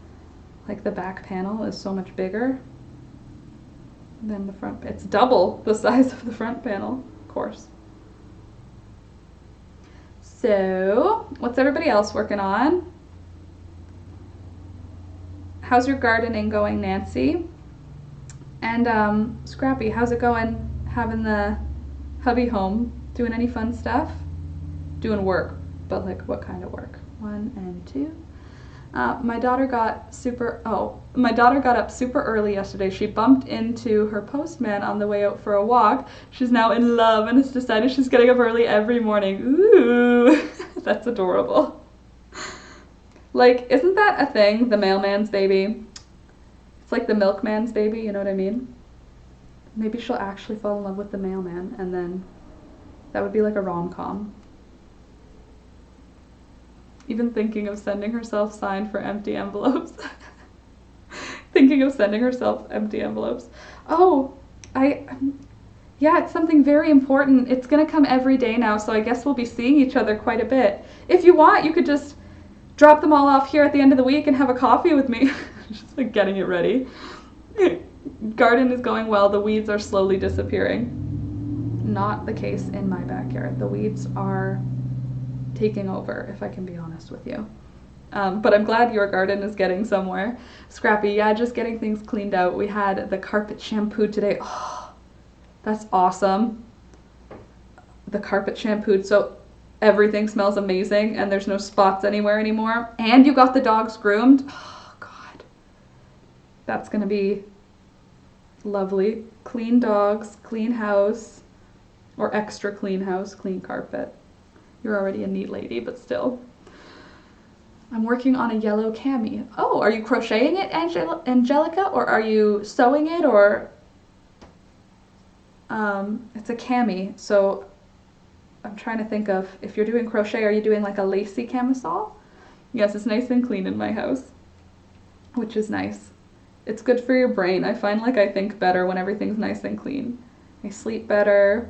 Like, the back panel is so much bigger than the front. It's double the size of the front panel, of course. So, what's everybody else working on? How's your gardening going, Nancy? And Scrappy, how's it going having the hubby home? Doing any fun stuff? Doing work, but like what kind of work? 1 and 2. My daughter got up super early yesterday. She bumped into her postman on the way out for a walk. She's now in love and has decided she's getting up early every morning. Ooh, that's adorable. Like, isn't that a thing? The mailman's baby. It's like the milkman's baby, you know what I mean? Maybe she'll actually fall in love with the mailman, and then that would be like a rom-com. Even thinking of sending herself signed for empty envelopes. Thinking of sending herself empty envelopes. Oh, yeah, it's something very important. It's gonna come every day now, so I guess we'll be seeing each other quite a bit. If you want, you could just drop them all off here at the end of the week and have a coffee with me. Just like getting it ready. Garden is going well. The weeds are slowly disappearing. Not the case in my backyard. The weeds are taking over, if I can be honest with you. But I'm glad your garden is getting somewhere. Scrappy, yeah, just getting things cleaned out. We had the carpet shampooed today. Oh, that's awesome. The carpet shampooed, so everything smells amazing and there's no spots anywhere anymore. And you got the dogs groomed. Oh, God. That's gonna be lovely. Clean dogs, clean house, or extra clean house, clean carpet. You're already a neat lady, but still. I'm working on a yellow cami. Oh, are you crocheting it, Angelica, or are you sewing it, or it's a cami. So I'm trying to think of, if you're doing crochet, are you doing like a lacy camisole? Yes, it's nice and clean in my house, which is nice. It's good for your brain. I find like I think better when everything's nice and clean. I sleep better.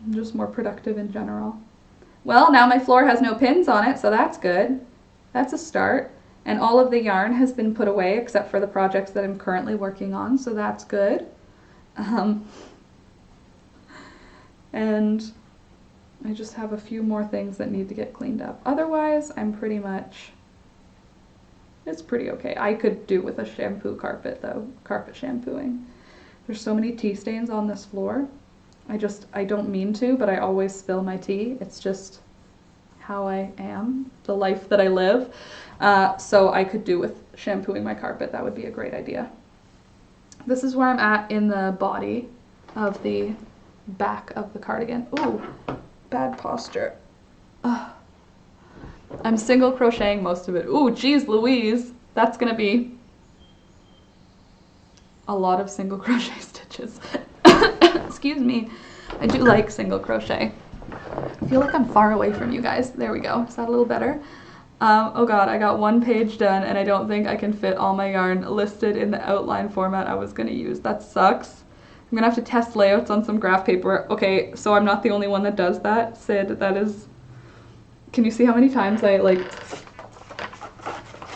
I'm just more productive in general. Well, now my floor has no pins on it, so that's good. That's a start. And all of the yarn has been put away except for the projects that I'm currently working on, so that's good. And I just have a few more things that need to get cleaned up. Otherwise, I'm pretty much It's pretty okay. I could do with a shampoo carpet though, carpet shampooing. There's so many tea stains on this floor. I don't mean to, but I always spill my tea. It's just how I am, the life that I live. So I could do with shampooing my carpet. That would be a great idea. This is where I'm at in the body of the back of the cardigan. Ooh, bad posture. Ugh. I'm single crocheting most of it. Ooh, geez Louise. That's gonna be a lot of single crochet stitches. Excuse me. I do like single crochet. I feel like I'm far away from you guys. There we go. Is that a little better? Oh god, I got one page done and I don't think I can fit all my yarn listed in the outline format I was gonna use. That sucks. I'm gonna have to test layouts on some graph paper. Okay, so I'm not the only one that does that. Sid, that is... Can you see how many times I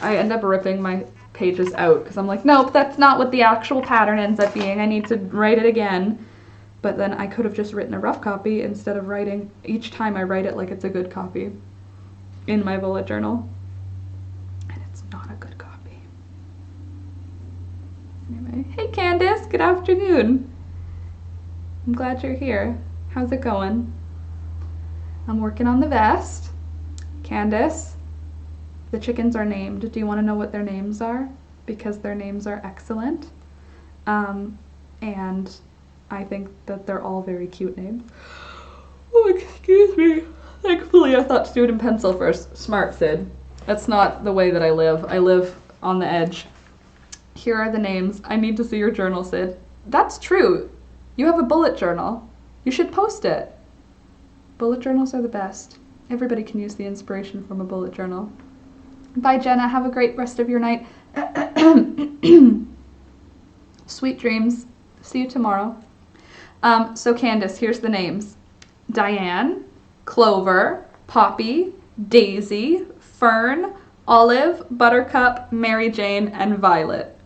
end up ripping my pages out because I'm like, nope, that's not what the actual pattern ends up being. I need to write it again. But then I could have just written a rough copy instead of writing, each time I write it like it's a good copy in my bullet journal. And it's not a good copy. Anyway, hey Candace, good afternoon. I'm glad you're here. How's it going? I'm working on the vest. Candace, the chickens are named. Do you want to know what their names are? Because their names are excellent. And I think that they're all very cute names. Oh, excuse me. Thankfully, I thought to do it in pencil first. Smart, Sid. That's not the way that I live. I live on the edge. Here are the names. I need to see your journal, Sid. That's true. You have a bullet journal. You should post it. Bullet journals are the best. Everybody can use the inspiration from a bullet journal. Bye, Jenna. Have a great rest of your night. Sweet dreams. See you tomorrow. So Candace, here's the names. Diane, Clover, Poppy, Daisy, Fern, Olive, Buttercup, Mary Jane, and Violet.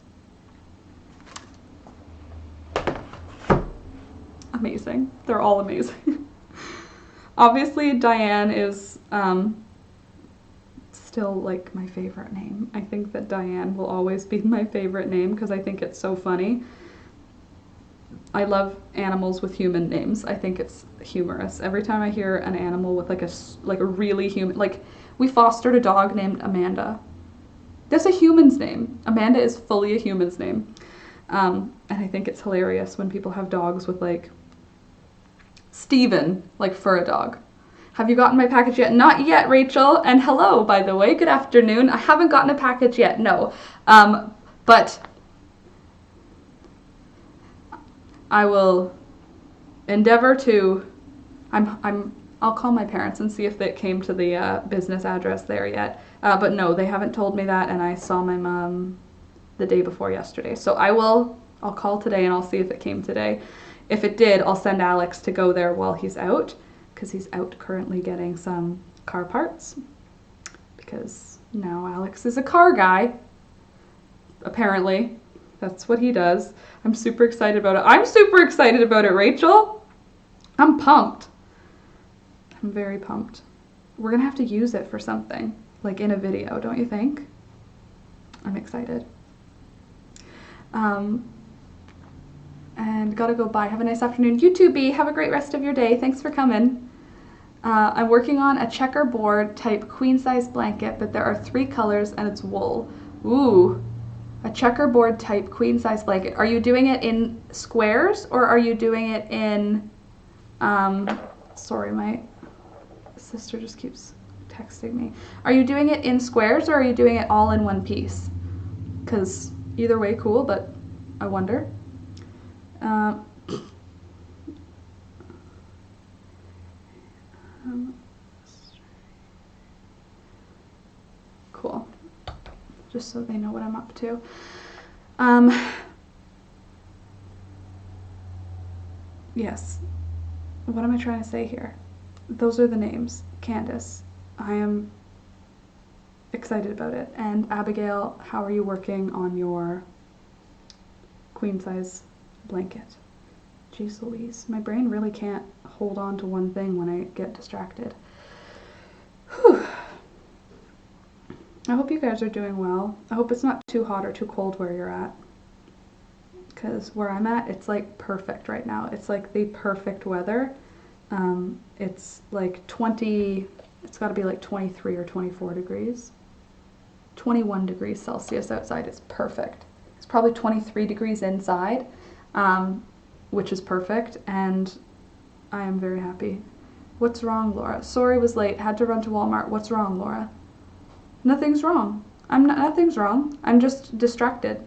Amazing. They're all amazing. Obviously, Diane is still like my favorite name. I think that Diane will always be my favorite name because I think it's so funny. I love animals with human names. I think it's humorous. Every time I hear an animal with like a really human, like we fostered a dog named Amanda. That's a human's name. Amanda is fully a human's name. And I think it's hilarious when people have dogs with like Steven, like for a dog. Have you gotten my package yet? Not yet, Rachel. And hello, by the way. Good afternoon. I haven't gotten a package yet, no. But I will endeavor to, I'll call my parents and see if they came to the business address there yet. But no, they haven't told me that, and I saw my mom the day before yesterday. So I'll call today and I'll see if it came today. If it did, I'll send Alex to go there while he's out, because he's out currently getting some car parts. Because now Alex is a car guy, apparently. That's what he does. I'm super excited about it. I'm super excited about it, Rachel. I'm pumped. I'm very pumped. We're gonna have to use it for something, like in a video, don't you think? I'm excited. And gotta go bye. Have a nice afternoon. You too, B. Have a great rest of your day. Thanks for coming. I'm working on a checkerboard type queen size blanket, but there are 3 colors and it's wool. Ooh. A checkerboard type queen size blanket. Are you doing it in squares or are you doing it in, sorry, my sister just keeps texting me. Are you doing it in squares or are you doing it all in one piece? Because either way, cool, but I wonder. Cool. Just so they know what I'm up to. Yes. What am I trying to say here? Those are the names. Candace. I am excited about it. And Abigail, how are you working on your queen size blanket? Jeez Louise. My brain really can't hold on to one thing when I get distracted. Whew. I hope you guys are doing well. I hope it's not too hot or too cold where you're at. Because where I'm at, it's like perfect right now. It's like the perfect weather. It's like 20, it's got to be like 23 or 24 degrees. 21 degrees Celsius outside is perfect. It's probably 23 degrees inside, which is perfect, and I am very happy. What's wrong, Laura? Sorry, was late. Had to run to Walmart. What's wrong, Laura? Nothing's wrong. Nothing's wrong. I'm just distracted.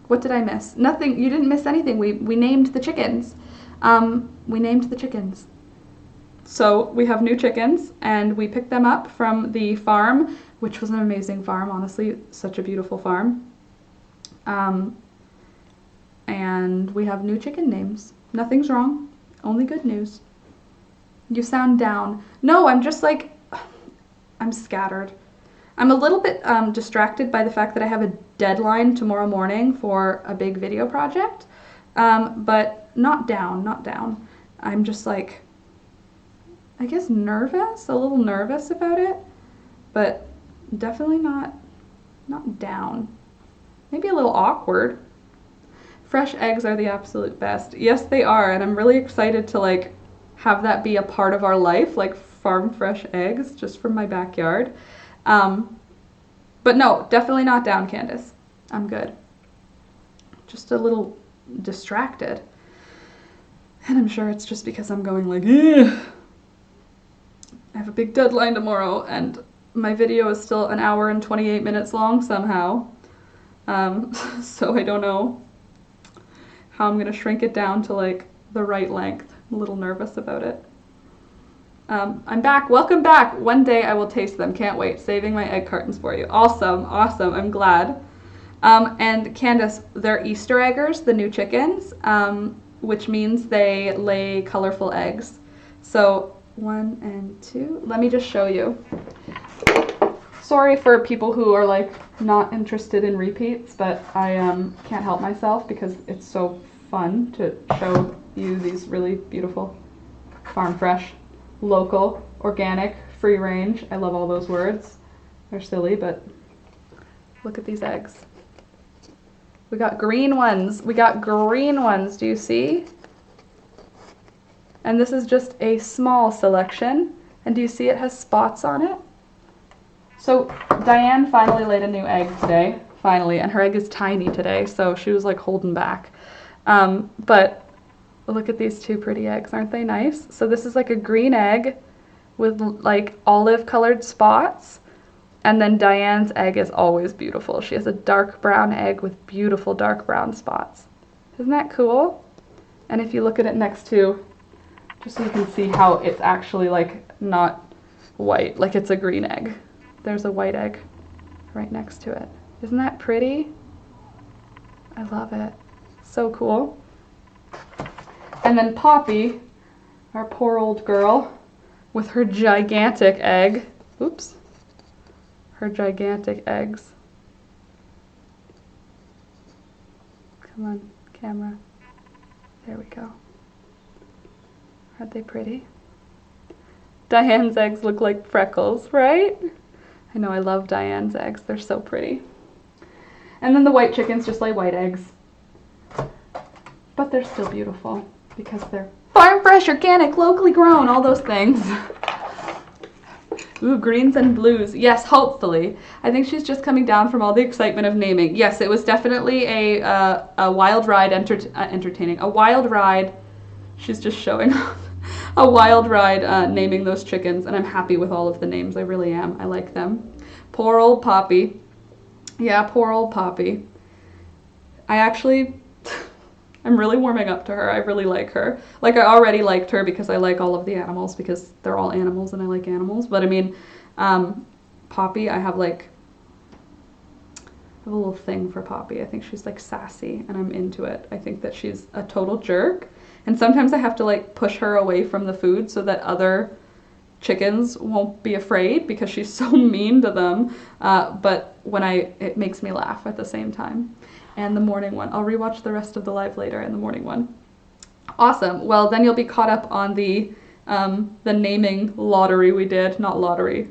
What did I miss? Nothing. You didn't miss anything. We named the chickens. We named the chickens. So we have new chickens, and we picked them up from the farm, which was an amazing farm, honestly. Such a beautiful farm. And we have new chicken names. Nothing's wrong. Only good news. You sound down. No, I'm just like, I'm scattered. I'm a little bit distracted by the fact that I have a deadline tomorrow morning for a big video project, but not down, not down. I'm just like, I guess nervous, a little nervous about it, but definitely not down. Maybe a little awkward. Fresh eggs are the absolute best. Yes, they are, and I'm really excited to like have that be a part of our life, like farm fresh eggs just from my backyard. But no, definitely not down, Candace. I'm good. Just a little distracted. And I'm sure it's just because I'm going like, ugh. I have a big deadline tomorrow, and my video is still 1 hour and 28 minutes long somehow. So I don't know how I'm gonna shrink it down to like the right length. I'm a little nervous about it. I'm back. Welcome back. One day I will taste them. Can't wait. Saving my egg cartons for you. Awesome. Awesome. I'm glad. And Candace, they're Easter eggers, the new chickens, which means they lay colorful eggs. So 1 and 2. Let me just show you. Sorry for people who are like not interested in repeats, but I can't help myself because it's so fun to show you these really beautiful farm fresh, local, organic, free range. I love all those words. They're silly, but look at these eggs. We got green ones. We got green ones. Do you see? And this is just a small selection. And do you see it has spots on it? So Diane finally laid a new egg today. Finally. And her egg is tiny today, so she was like holding back. But look at these two pretty eggs. Aren't they nice? So this is like a green egg with like olive colored spots. And then Diane's egg is always beautiful. She has a dark brown egg with beautiful dark brown spots. Isn't that cool? And if you look at it next to, just so you can see how it's actually like not white, like it's a green egg. There's a white egg right next to it. Isn't that pretty? I love it. So cool. And then Poppy, our poor old girl, with her gigantic egg. Oops. Her gigantic eggs. Come on, camera. There we go. Aren't they pretty? Diane's eggs look like freckles, right? I know, I love Diane's eggs. They're so pretty. And then the white chickens just lay white eggs. But they're still beautiful because they're farm fresh, organic, locally grown, all those things. Ooh, greens and blues. Yes, hopefully. I think she's just coming down from all the excitement of naming. Yes, it was definitely a wild ride entertaining. A wild ride. She's just showing off. A wild ride naming those chickens, and I'm happy with all of the names. I really am. I like them. Poor old Poppy. Yeah, poor old Poppy. I'm really warming up to her. I really like her. Like, I already liked her because I like all of the animals, because they're all animals and I like animals. But I mean, Poppy, I have a little thing for Poppy. I think she's like sassy and I'm into it. I think that she's a total jerk. And sometimes I have to like push her away from the food so that other chickens won't be afraid because she's so mean to them. But it makes me laugh at the same time. And the morning one. I'll rewatch the rest of the live later in the morning one. Awesome. Well, then you'll be caught up on the naming lottery we did. Not lottery,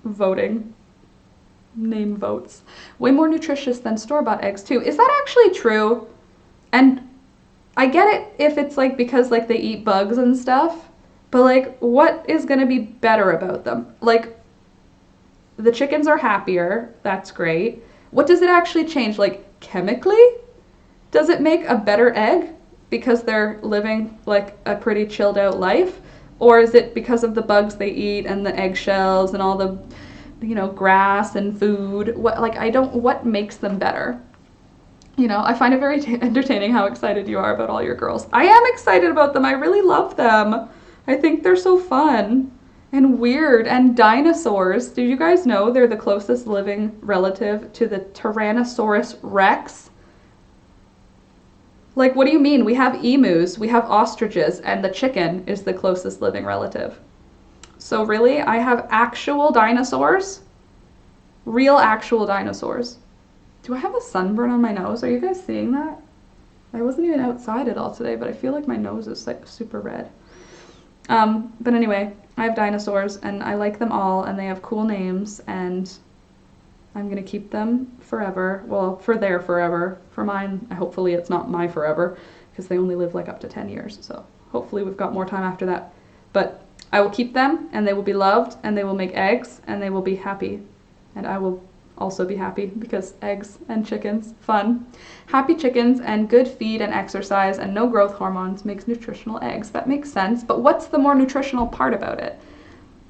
voting. name votes. Way more nutritious than store-bought eggs too. Is that actually true? And I get it if it's like because like they eat bugs and stuff, but like what is gonna be better about them? Like the chickens are happier, that's great. What does it actually change? Like chemically? Does it make a better egg because they're living like a pretty chilled out life? Or is it because of the bugs they eat and the eggshells and all the, you know, grass and food? What makes them better? You know, I find it very entertaining how excited you are about all your girls. I am excited about them. I really love them. I think they're so fun and weird. And dinosaurs. Did you guys know they're the closest living relative to the Tyrannosaurus Rex? Like, what do you mean? We have emus, we have ostriches, and the chicken is the closest living relative. So really, I have actual dinosaurs? Real actual dinosaurs. Do I have a sunburn on my nose? Are you guys seeing that? I wasn't even outside at all today, but I feel like my nose is like super red. But anyway, I have dinosaurs and I like them all and they have cool names and I'm gonna keep them forever. Well, for their forever. For mine, hopefully it's not my forever because they only live like up to 10 years. So hopefully we've got more time after that. But I will keep them and they will be loved and they will make eggs and they will be happy. And I will also be happy because eggs and chickens, fun. Happy chickens and good feed and exercise and no growth hormones makes nutritional eggs. That makes sense, but what's the more nutritional part about it?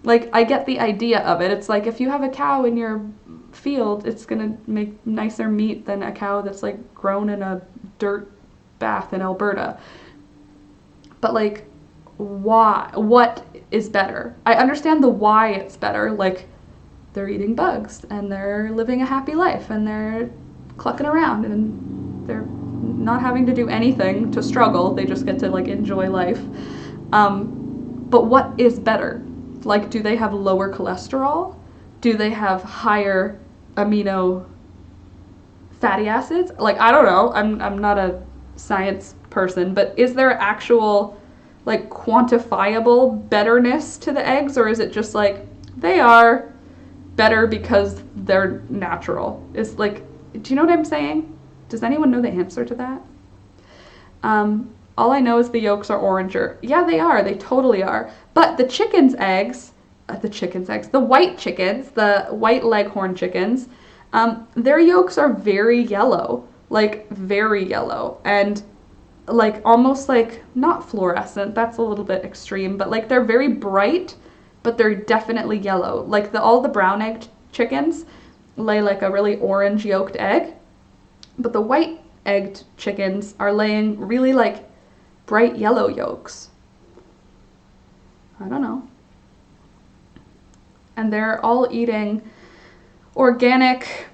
Like, I get the idea of it. It's like if you have a cow in your field, it's gonna make nicer meat than a cow that's like grown in a dirt bath in Alberta. But like, why? What is better? I understand the why it's better, like they're eating bugs and they're living a happy life and they're clucking around and they're not having to do anything to struggle. They just get to like enjoy life. But what is better? Like, do they have lower cholesterol? Do they have higher amino fatty acids? Like, I don't know. I'm not a science person, but is there actual like quantifiable betterness to the eggs, or is it just like they are better because they're natural? Is like, do you know what I'm saying? Does anyone know the answer to that? All I know is the yolks are oranger. Yeah, they are. They totally are. But the chicken's eggs, the white chickens, the white leghorn chickens, their yolks are very yellow, like very yellow, and like almost like not fluorescent. That's a little bit extreme, but like they're very bright, but they're definitely yellow. Like all the brown egged chickens lay like a really orange yolked egg, but the white egged chickens are laying really like bright yellow yolks. I don't know. And they're all eating organic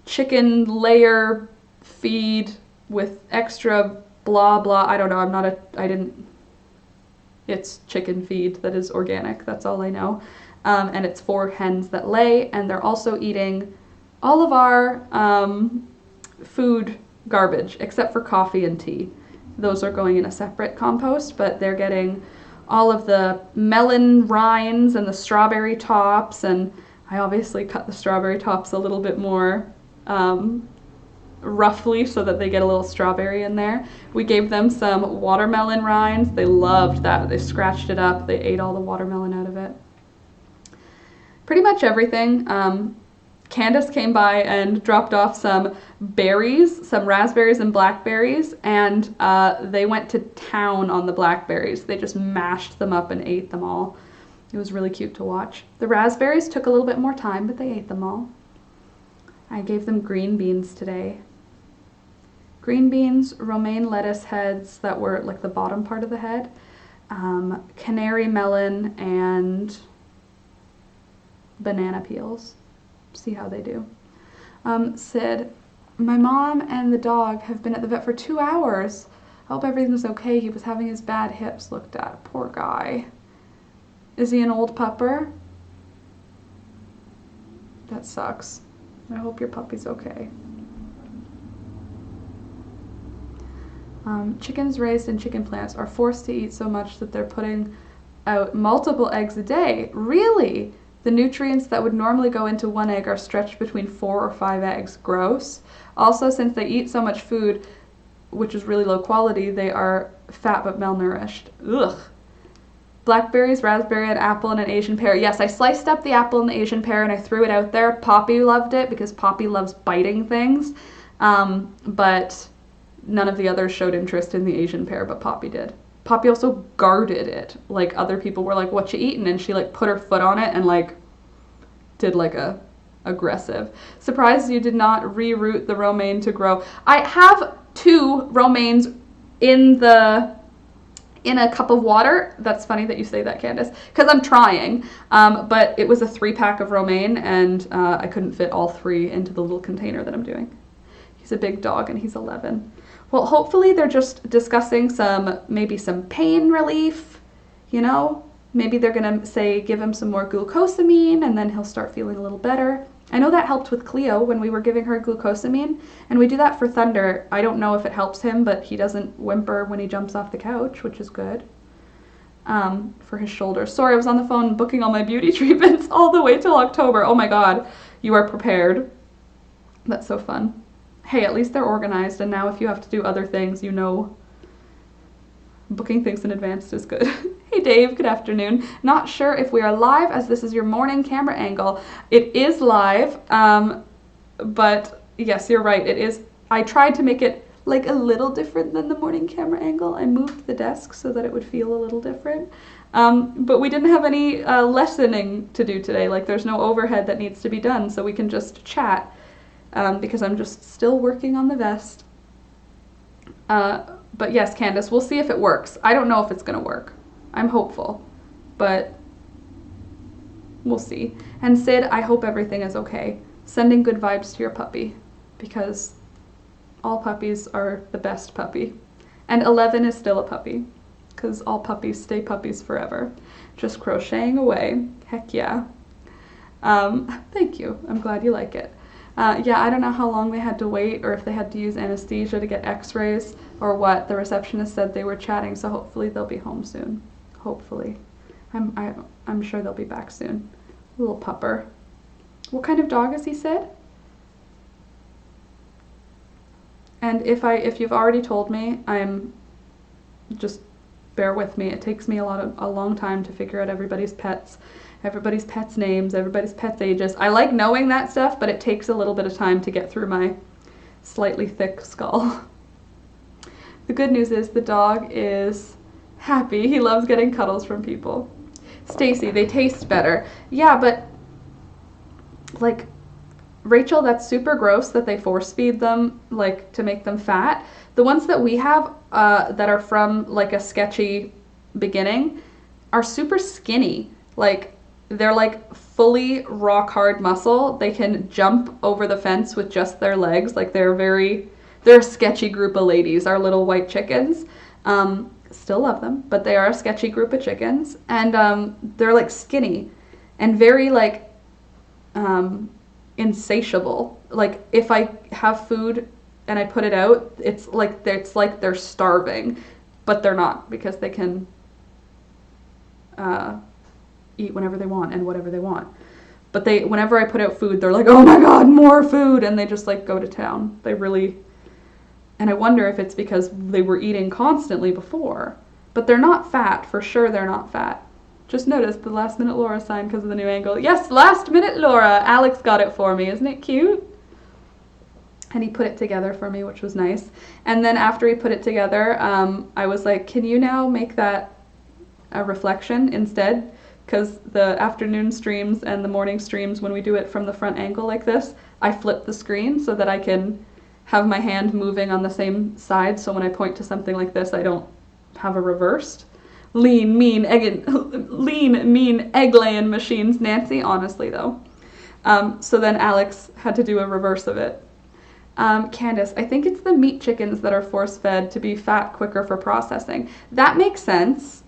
chicken layer feed with extra blah blah. I don't know. It's chicken feed that is organic. That's all I know. And it's for hens that lay, and they're also eating all of our food garbage except for coffee and tea. Those are going in a separate compost, but they're getting all of the melon rinds and the strawberry tops, and I obviously cut the strawberry tops a little bit more roughly so that they get a little strawberry in there. We gave them some watermelon rinds. They loved that. They scratched it up. They ate all the watermelon out of it. Pretty much everything. Candace came by and dropped off some berries, some raspberries and blackberries, and they went to town on the blackberries. They just mashed them up and ate them all. It was really cute to watch. The raspberries took a little bit more time, but they ate them all. I gave them green beans today. Green beans, romaine lettuce heads that were like the bottom part of the head, canary melon, and banana peels. See how they do. Sid, my mom and the dog have been at the vet for 2 hours. I hope everything's okay. He was having his bad hips looked at. Poor guy. Is he an old pupper? That sucks. I hope your puppy's okay. Chickens raised in chicken plants are forced to eat so much that they're putting out multiple eggs a day. Really? The nutrients that would normally go into one egg are stretched between 4 or 5 eggs. Gross. Also, since they eat so much food, which is really low quality, they are fat but malnourished. Ugh. Blackberries, raspberry, an apple, and an Asian pear. Yes, I sliced up the apple and the Asian pear and I threw it out there. Poppy loved it because Poppy loves biting things. But none of the others showed interest in the Asian pear, but Poppy did. Poppy also guarded it. Like, other people were like, what you eating? And she like put her foot on it and like did like a aggressive. Surprised you did not reroot the romaine to grow. I have 2 romaines in a cup of water. That's funny that you say that, Candace, because I'm trying. But it was a 3-pack of romaine and I couldn't fit all 3 into the little container that I'm doing. He's a big dog and he's 11. Well, hopefully they're just discussing maybe some pain relief, you know? Maybe they're gonna say give him some more glucosamine and then he'll start feeling a little better. I know that helped with Cleo when we were giving her glucosamine, and we do that for Thunder. I don't know if it helps him, but he doesn't whimper when he jumps off the couch, which is good. For his shoulders. Sorry, I was on the phone booking all my beauty treatments all the way till October. Oh my God, you are prepared. That's so fun. Hey, at least they're organized, and now if you have to do other things, you know booking things in advance is good. Hey Dave, good afternoon. Not sure if we are live as this is your morning camera angle. It is live, but yes, you're right, it is. I tried to make it like a little different than the morning camera angle. I moved the desk so that it would feel a little different. But we didn't have any lessoning to do today. Like, there's no overhead that needs to be done, so we can just chat. Because I'm just still working on the vest. But yes, Candace, we'll see if it works. I don't know if it's gonna work. I'm hopeful, but we'll see. And Sid, I hope everything is okay. Sending good vibes to your puppy, because all puppies are the best puppy. And 11 is still a puppy, because all puppies stay puppies forever. Just crocheting away. Heck yeah. Thank you. I'm glad you like it. Yeah, I don't know how long they had to wait or if they had to use anesthesia to get x-rays or what. The receptionist said they were chatting, so hopefully they'll be home soon. Hopefully. I'm sure they'll be back soon. Little pupper. What kind of dog is he, Sid? And if you've already told me, just bear with me. It takes me a long time to figure out everybody's pets names, everybody's pets' ages. I like knowing that stuff, but it takes a little bit of time to get through my slightly thick skull. The good news is the dog is happy. He loves getting cuddles from people. Stacy, they taste better. Yeah, but like, Rachel, that's super gross that they force feed them, like, to make them fat. The ones that we have that are from like a sketchy beginning are super skinny. Like, they're like fully rock hard muscle. They can jump over the fence with just their legs. Like, they're a sketchy group of ladies, our little white chickens. Still love them, but they are a sketchy group of chickens. And they're like skinny and very like insatiable. Like, if I have food and I put it out, it's like they're starving, but they're not, because they can eat whenever they want and whatever they want. But whenever I put out food, they're like, oh my God, more food, and they just like go to town. And I wonder if it's because they were eating constantly before. But they're not fat, for sure they're not fat. Just noticed the last minute Laura sign because of the new angle. Yes, last minute Laura. Alex got it for me. Isn't it cute? And he put it together for me, which was nice. And then after he put it together, I was like, can you now make that a reflection instead? Because the afternoon streams and the morning streams, when we do it from the front angle like this, I flip the screen so that I can have my hand moving on the same side. So when I point to something like this, I don't have a reversed. Lean, mean, egg-laying machines. Nancy, honestly though. So then Alex had to do a reverse of it. Candace, I think it's the meat chickens that are force-fed to be fat quicker for processing. That makes sense.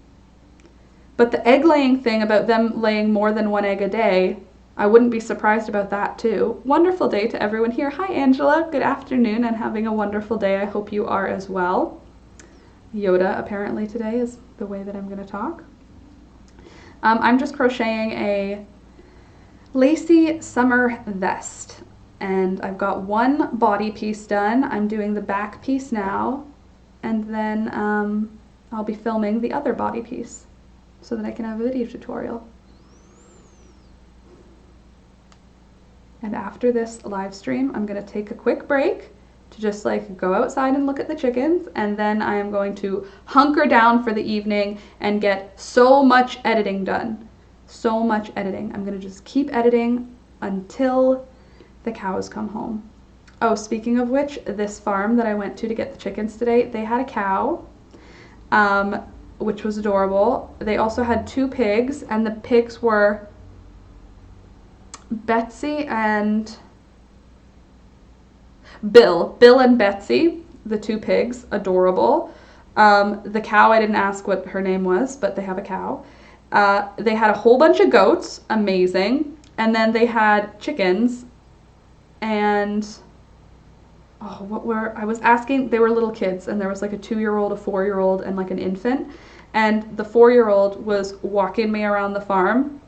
But the egg-laying thing about them laying more than 1 egg a day, I wouldn't be surprised about that too. Wonderful day to everyone here. Hi Angela, good afternoon and having a wonderful day. I hope you are as well. Yoda apparently today is the way that I'm going to talk. I'm just crocheting lacy summer vest. And I've got one body piece done. I'm doing the back piece now, and then I'll be filming the other body piece so that I can have a video tutorial. And after this live stream, I'm gonna take a quick break to just like go outside and look at the chickens, and then I am going to hunker down for the evening and get so much editing done. So much editing. I'm gonna just keep editing until the cows come home. Oh, speaking of which, this farm that I went to get the chickens today, they had a cow, which was adorable. They also had 2 pigs, and the pigs were Betsy and Bill and Betsy, the 2 pigs, adorable. The cow, I didn't ask what her name was, but they have a cow. They had a whole bunch of goats, amazing. And then they had chickens, and I was asking, they were little kids, and there was like a 2-year-old, a 4-year-old, and like an infant. And the 4-year-old was walking me around the farm,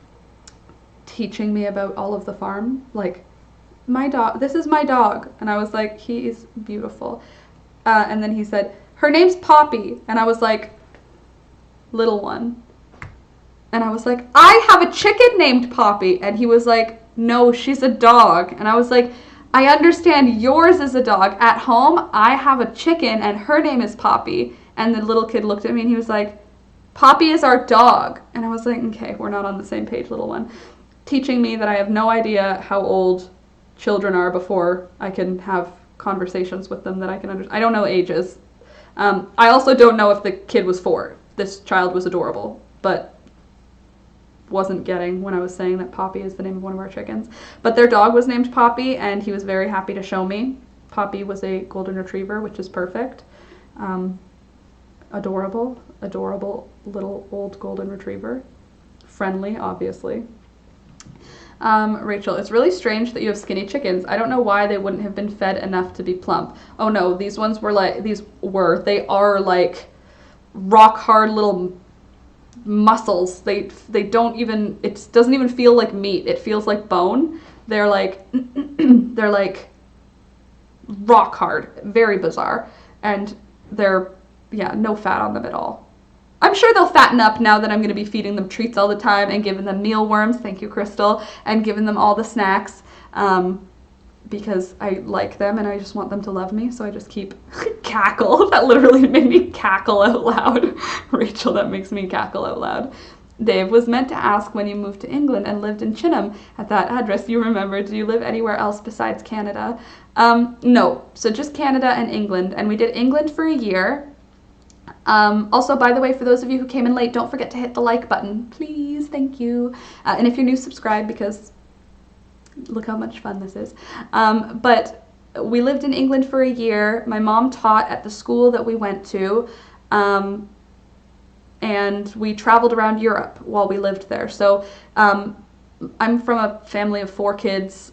teaching me about all of the farm, like, my dog, this is my dog. And I was like, he is beautiful. And then he said, her name's Poppy. And I was like, little one. And I was like, I have a chicken named Poppy. And he was like, no, she's a dog. And I was like, I understand yours is a dog. At home, I have a chicken and her name is Poppy. And the little kid looked at me and he was like, Poppy is our dog. And I was like, okay, we're not on the same page, little one. Teaching me that I have no idea how old children are before I can have conversations with them that I can understand. I don't know ages. I also don't know if the kid was 4. This child was adorable, but wasn't getting when I was saying that Poppy is the name of one of our chickens. But their dog was named Poppy, and he was very happy to show me. Poppy was a golden retriever, which is perfect. Adorable little old golden retriever. Friendly, obviously. Rachel, it's really strange that you have skinny chickens. I don't know why they wouldn't have been fed enough to be plump. Oh no, these ones were like, they are like rock hard little muscles. They don't even, it doesn't even feel like meat. It feels like bone. They're like, they're like rock hard. Very bizarre. And they're, yeah, no fat on them at all. I'm sure they'll fatten up now that I'm going to be feeding them treats all the time and giving them mealworms, thank you, Crystal, and giving them all the snacks, because I like them and I just want them to love me, so I just keep cackle. That literally made me cackle out loud. Rachel, that makes me cackle out loud. Dave, was meant to ask when you moved to England and lived in Chinham at that address you remember. Do you live anywhere else besides Canada? No, so just Canada and England, and we did England for a year. Also, by the way, for those of you who came in late, don't forget to hit the like button, please, thank you. And if you're new, subscribe, because look how much fun this is. But we lived in England for a year. My mom taught at the school that we went to, and we traveled around Europe while we lived there. So I'm from a family of 4 kids.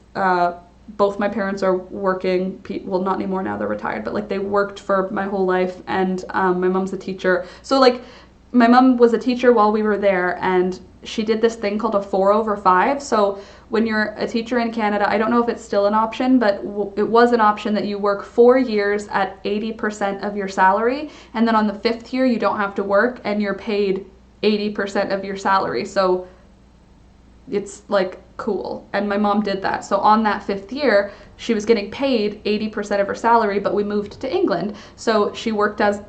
Both my parents are working, well, not anymore now, they're retired, but like they worked for my whole life, and my mom's a teacher. So like my mom was a teacher while we were there, and she did this thing called a 4/5. So when you're a teacher in Canada, I don't know if it's still an option, but it was an option that you work 4 years at 80% of your salary, and then on the 5th year you don't have to work and you're paid 80% of your salary. So it's like cool, and my mom did that. So on that 5th year she was getting paid 80% of her salary, but we moved to England, so she worked at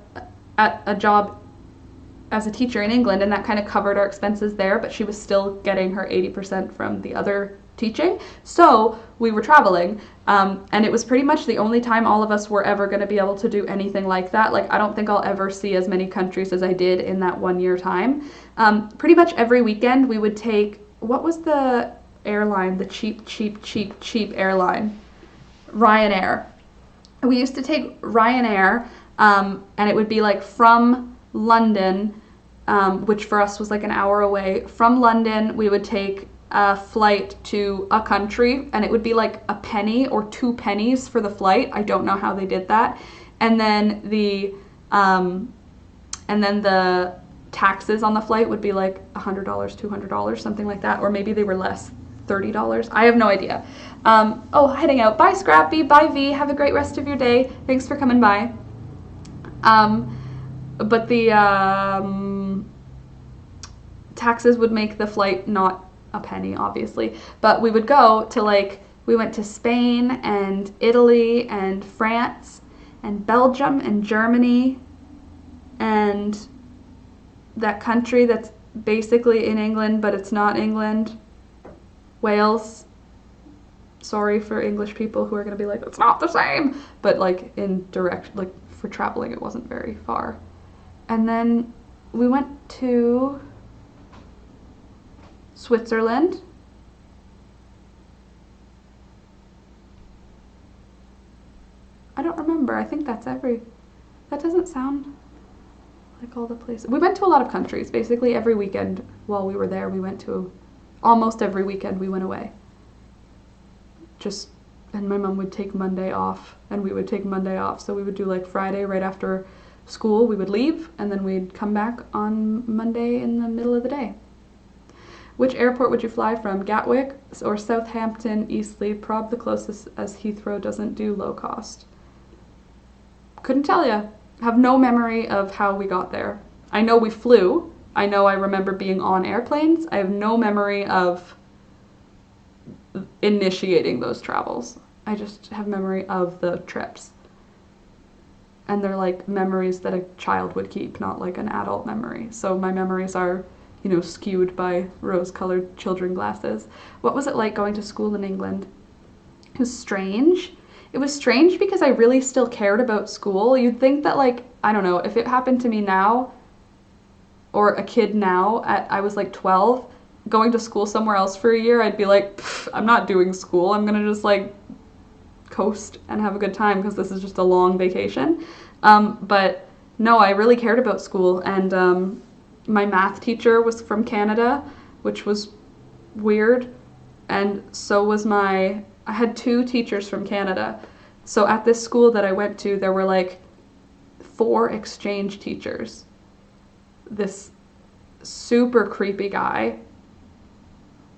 a job as a teacher in England, and that kind of covered our expenses there, but she was still getting her 80% from the other teaching. So we were traveling, and it was pretty much the only time all of us were ever going to be able to do anything like that. Like, I don't think I'll ever see as many countries as I did in that 1 year time. Pretty much every weekend we would take, what was the airline, the cheap airline? Ryanair. We used to take Ryanair, and it would be like from London, which for us was like an hour away. From London, we would take a flight to a country, and it would be like a penny or 2 pennies for the flight. I don't know how they did that. And then the taxes on the flight would be like $100, $200, something like that, or maybe they were less. $30. I have no idea. Heading out. Bye, Scrappy. Bye, V. Have a great rest of your day. Thanks for coming by. But the taxes would make the flight not a penny, obviously. But we would go to, like, we went to Spain and Italy and France and Belgium and Germany and that country that's basically in England, but it's not England. Wales. Sorry for English people who are going to be like, it's not the same. But, like, in direct, like, for traveling, it wasn't very far. And then we went to Switzerland. I don't remember. I think that's that doesn't sound like all the places. We went to a lot of countries. Basically every weekend while we were there, we went to, almost every weekend we went away. And my mom would take Monday off and we would take Monday off. So we would do like Friday right after school, we would leave and then we'd come back on Monday in the middle of the day. Which airport would you fly from? Gatwick or Southampton, Eastleigh? Prob the closest as Heathrow doesn't do low cost. Couldn't tell you. Have no memory of how we got there. I know we flew. I know I remember being on airplanes. I have no memory of initiating those travels. I just have memory of the trips. And they're like memories that a child would keep, not like an adult memory. So my memories are, you know, skewed by rose-colored children glasses. What was it like going to school in England? It was strange. It was strange because I really still cared about school. You'd think that, like, I don't know, if it happened to me now, or a kid now, I was like 12, going to school somewhere else for a year, I'd be like, I'm not doing school. I'm gonna just like coast and have a good time because this is just a long vacation. But no, I really cared about school, and my math teacher was from Canada, which was weird, and so was I had 2 teachers from Canada. So at this school that I went to, there were like 4 exchange teachers. This super creepy guy,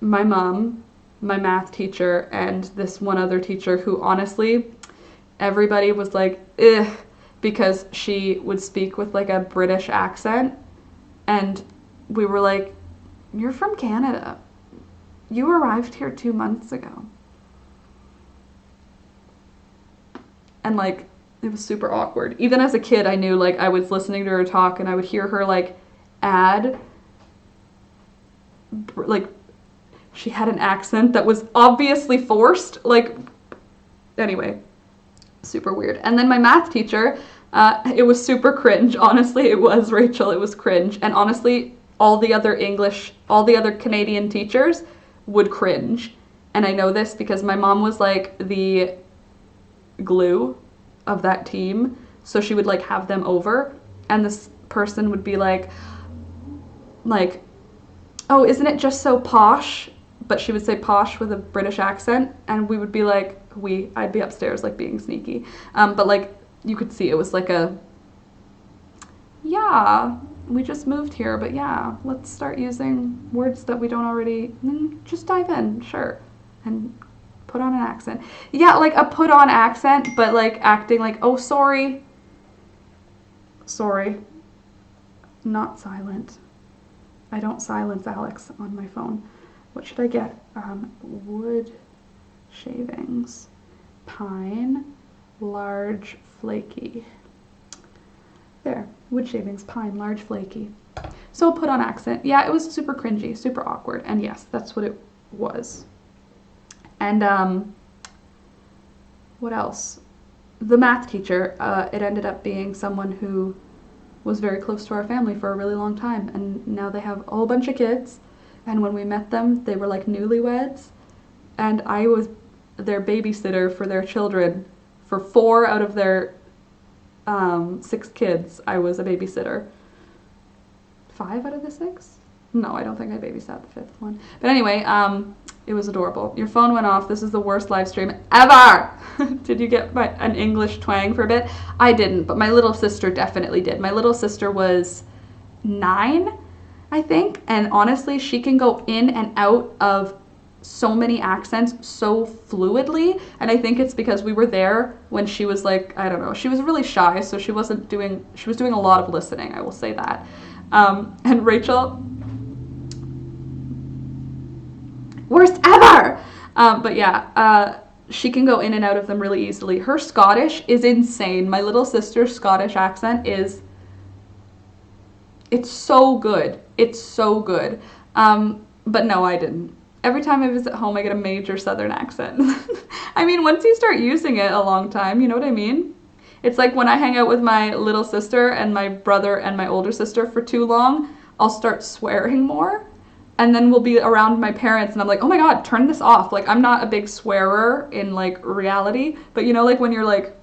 my mom, my math teacher, and this one other teacher who honestly, everybody was like, ugh, because she would speak with like a British accent. And we were like, you're from Canada. You arrived here 2 months ago. And like, it was super awkward. Even as a kid, I knew, like, I was listening to her talk and I would hear her like add, like, she had an accent that was obviously forced. Like, anyway, super weird. And then my math teacher, it was super cringe. Honestly, it was, Rachel, it was cringe. And honestly, all the other Canadian teachers would cringe. And I know this because my mom was like the glue of that team. So she would like have them over and this person would be like, oh, isn't it just so posh? But she would say posh with a British accent, and we would be like, I'd be upstairs like being sneaky. But like, you could see it was like yeah, we just moved here, but yeah, let's start using words that we don't already, just dive in, sure. And put on an accent. Yeah, like a put on accent, but like acting like, oh, sorry. Sorry. Not silent. I don't silence Alex on my phone. What should I get? Wood shavings. Pine. Large flaky. There. Wood shavings. Pine. Large flaky. So put on accent. Yeah, it was super cringy. Super awkward. And yes, that's what it was. And what else? The math teacher, it ended up being someone who was very close to our family for a really long time, and now they have a whole bunch of kids, and when we met them, they were like newlyweds, and I was their babysitter for their children. For 4 out of their 6 kids, I was a babysitter. 5 out of the 6? No, I don't think I babysat the 5th one. But anyway, it was adorable. Your phone went off. This is the worst live stream ever. Did you get an English twang for a bit? I didn't, but my little sister definitely did. My little sister was 9, I think, and honestly, she can go in and out of so many accents so fluidly, and I think it's because we were there when she was like, I don't know, she was really shy, so she was doing a lot of listening, I will say that. And Rachel, worst ever! But yeah, she can go in and out of them really easily. Her Scottish is insane. My little sister's Scottish accent it's so good. It's so good. But no, I didn't. Every time I visit home, I get a major Southern accent. I mean, once you start using it a long time, you know what I mean? It's like when I hang out with my little sister and my brother and my older sister for too long, I'll start swearing more. And then we'll be around my parents and I'm like, oh my God, turn this off. Like, I'm not a big swearer in like reality, but you know, like when you're like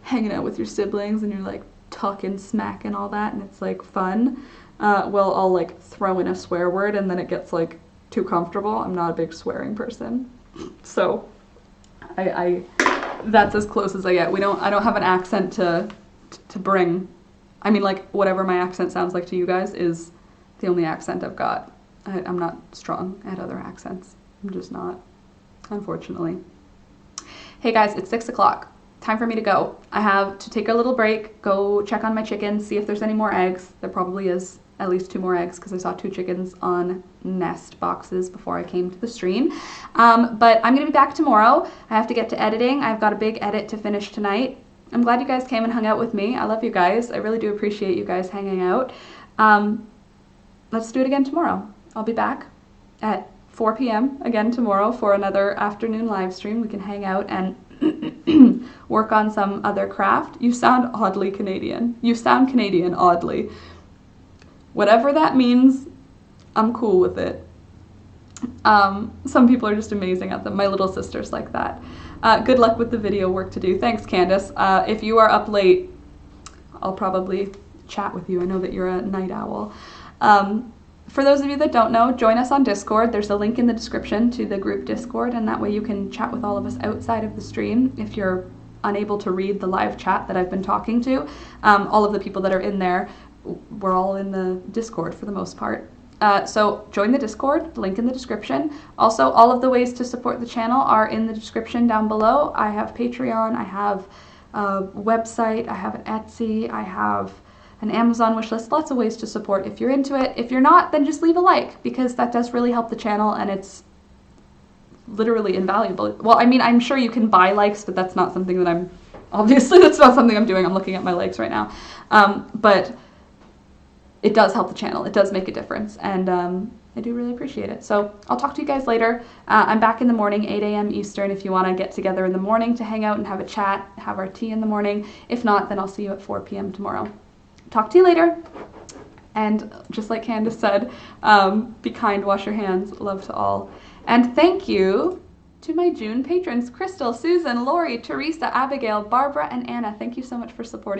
hanging out with your siblings and you're like talking smack and all that and it's like fun, well, I'll like throw in a swear word and then it gets like too comfortable. I'm not a big swearing person. So I that's as close as I get. I don't have an accent to bring. I mean, like whatever my accent sounds like to you guys is the only accent I've got. I'm not strong at other accents. I'm just not, unfortunately. Hey guys, it's 6 o'clock. Time for me to go. I have to take a little break, go check on my chickens, see if there's any more eggs. There probably is at least 2 more eggs because I saw 2 chickens on nest boxes before I came to the stream. But I'm gonna be back tomorrow. I have to get to editing. I've got a big edit to finish tonight. I'm glad you guys came and hung out with me. I love you guys. I really do appreciate you guys hanging out. Let's do it again tomorrow. I'll be back at 4 p.m. again tomorrow for another afternoon live stream. We can hang out and work on some other craft. You sound oddly Canadian. You sound Canadian oddly. Whatever that means, I'm cool with it. Some people are just amazing at them. My little sister's like that. Good luck with the video work to do. Thanks, Candace. If you are up late, I'll probably chat with you. I know that you're a night owl. For those of you that don't know, join us on Discord. There's a link in the description to the group Discord, and that way you can chat with all of us outside of the stream if you're unable to read the live chat that I've been talking to. All of the people that are in there, we're all in the Discord for the most part. So join the Discord, link in the description. Also, all of the ways to support the channel are in the description down below. I have Patreon, I have a website, I have an Etsy, I have an Amazon wishlist, lots of ways to support if you're into it. If you're not, then just leave a like because that does really help the channel and it's literally invaluable. Well, I mean, I'm sure you can buy likes, but that's not something that obviously that's not something I'm doing. I'm looking at my likes right now. But it does help the channel. It does make a difference and I do really appreciate it. So I'll talk to you guys later. I'm back in the morning, 8 a.m. Eastern if you want to get together in the morning to hang out and have a chat, have our tea in the morning. If not, then I'll see you at 4 p.m. tomorrow. Talk to you later. And just like Candace said, be kind, wash your hands, love to all. And thank you to my June patrons, Crystal, Susan, Lori, Teresa, Abigail, Barbara, and Anna. Thank you so much for supporting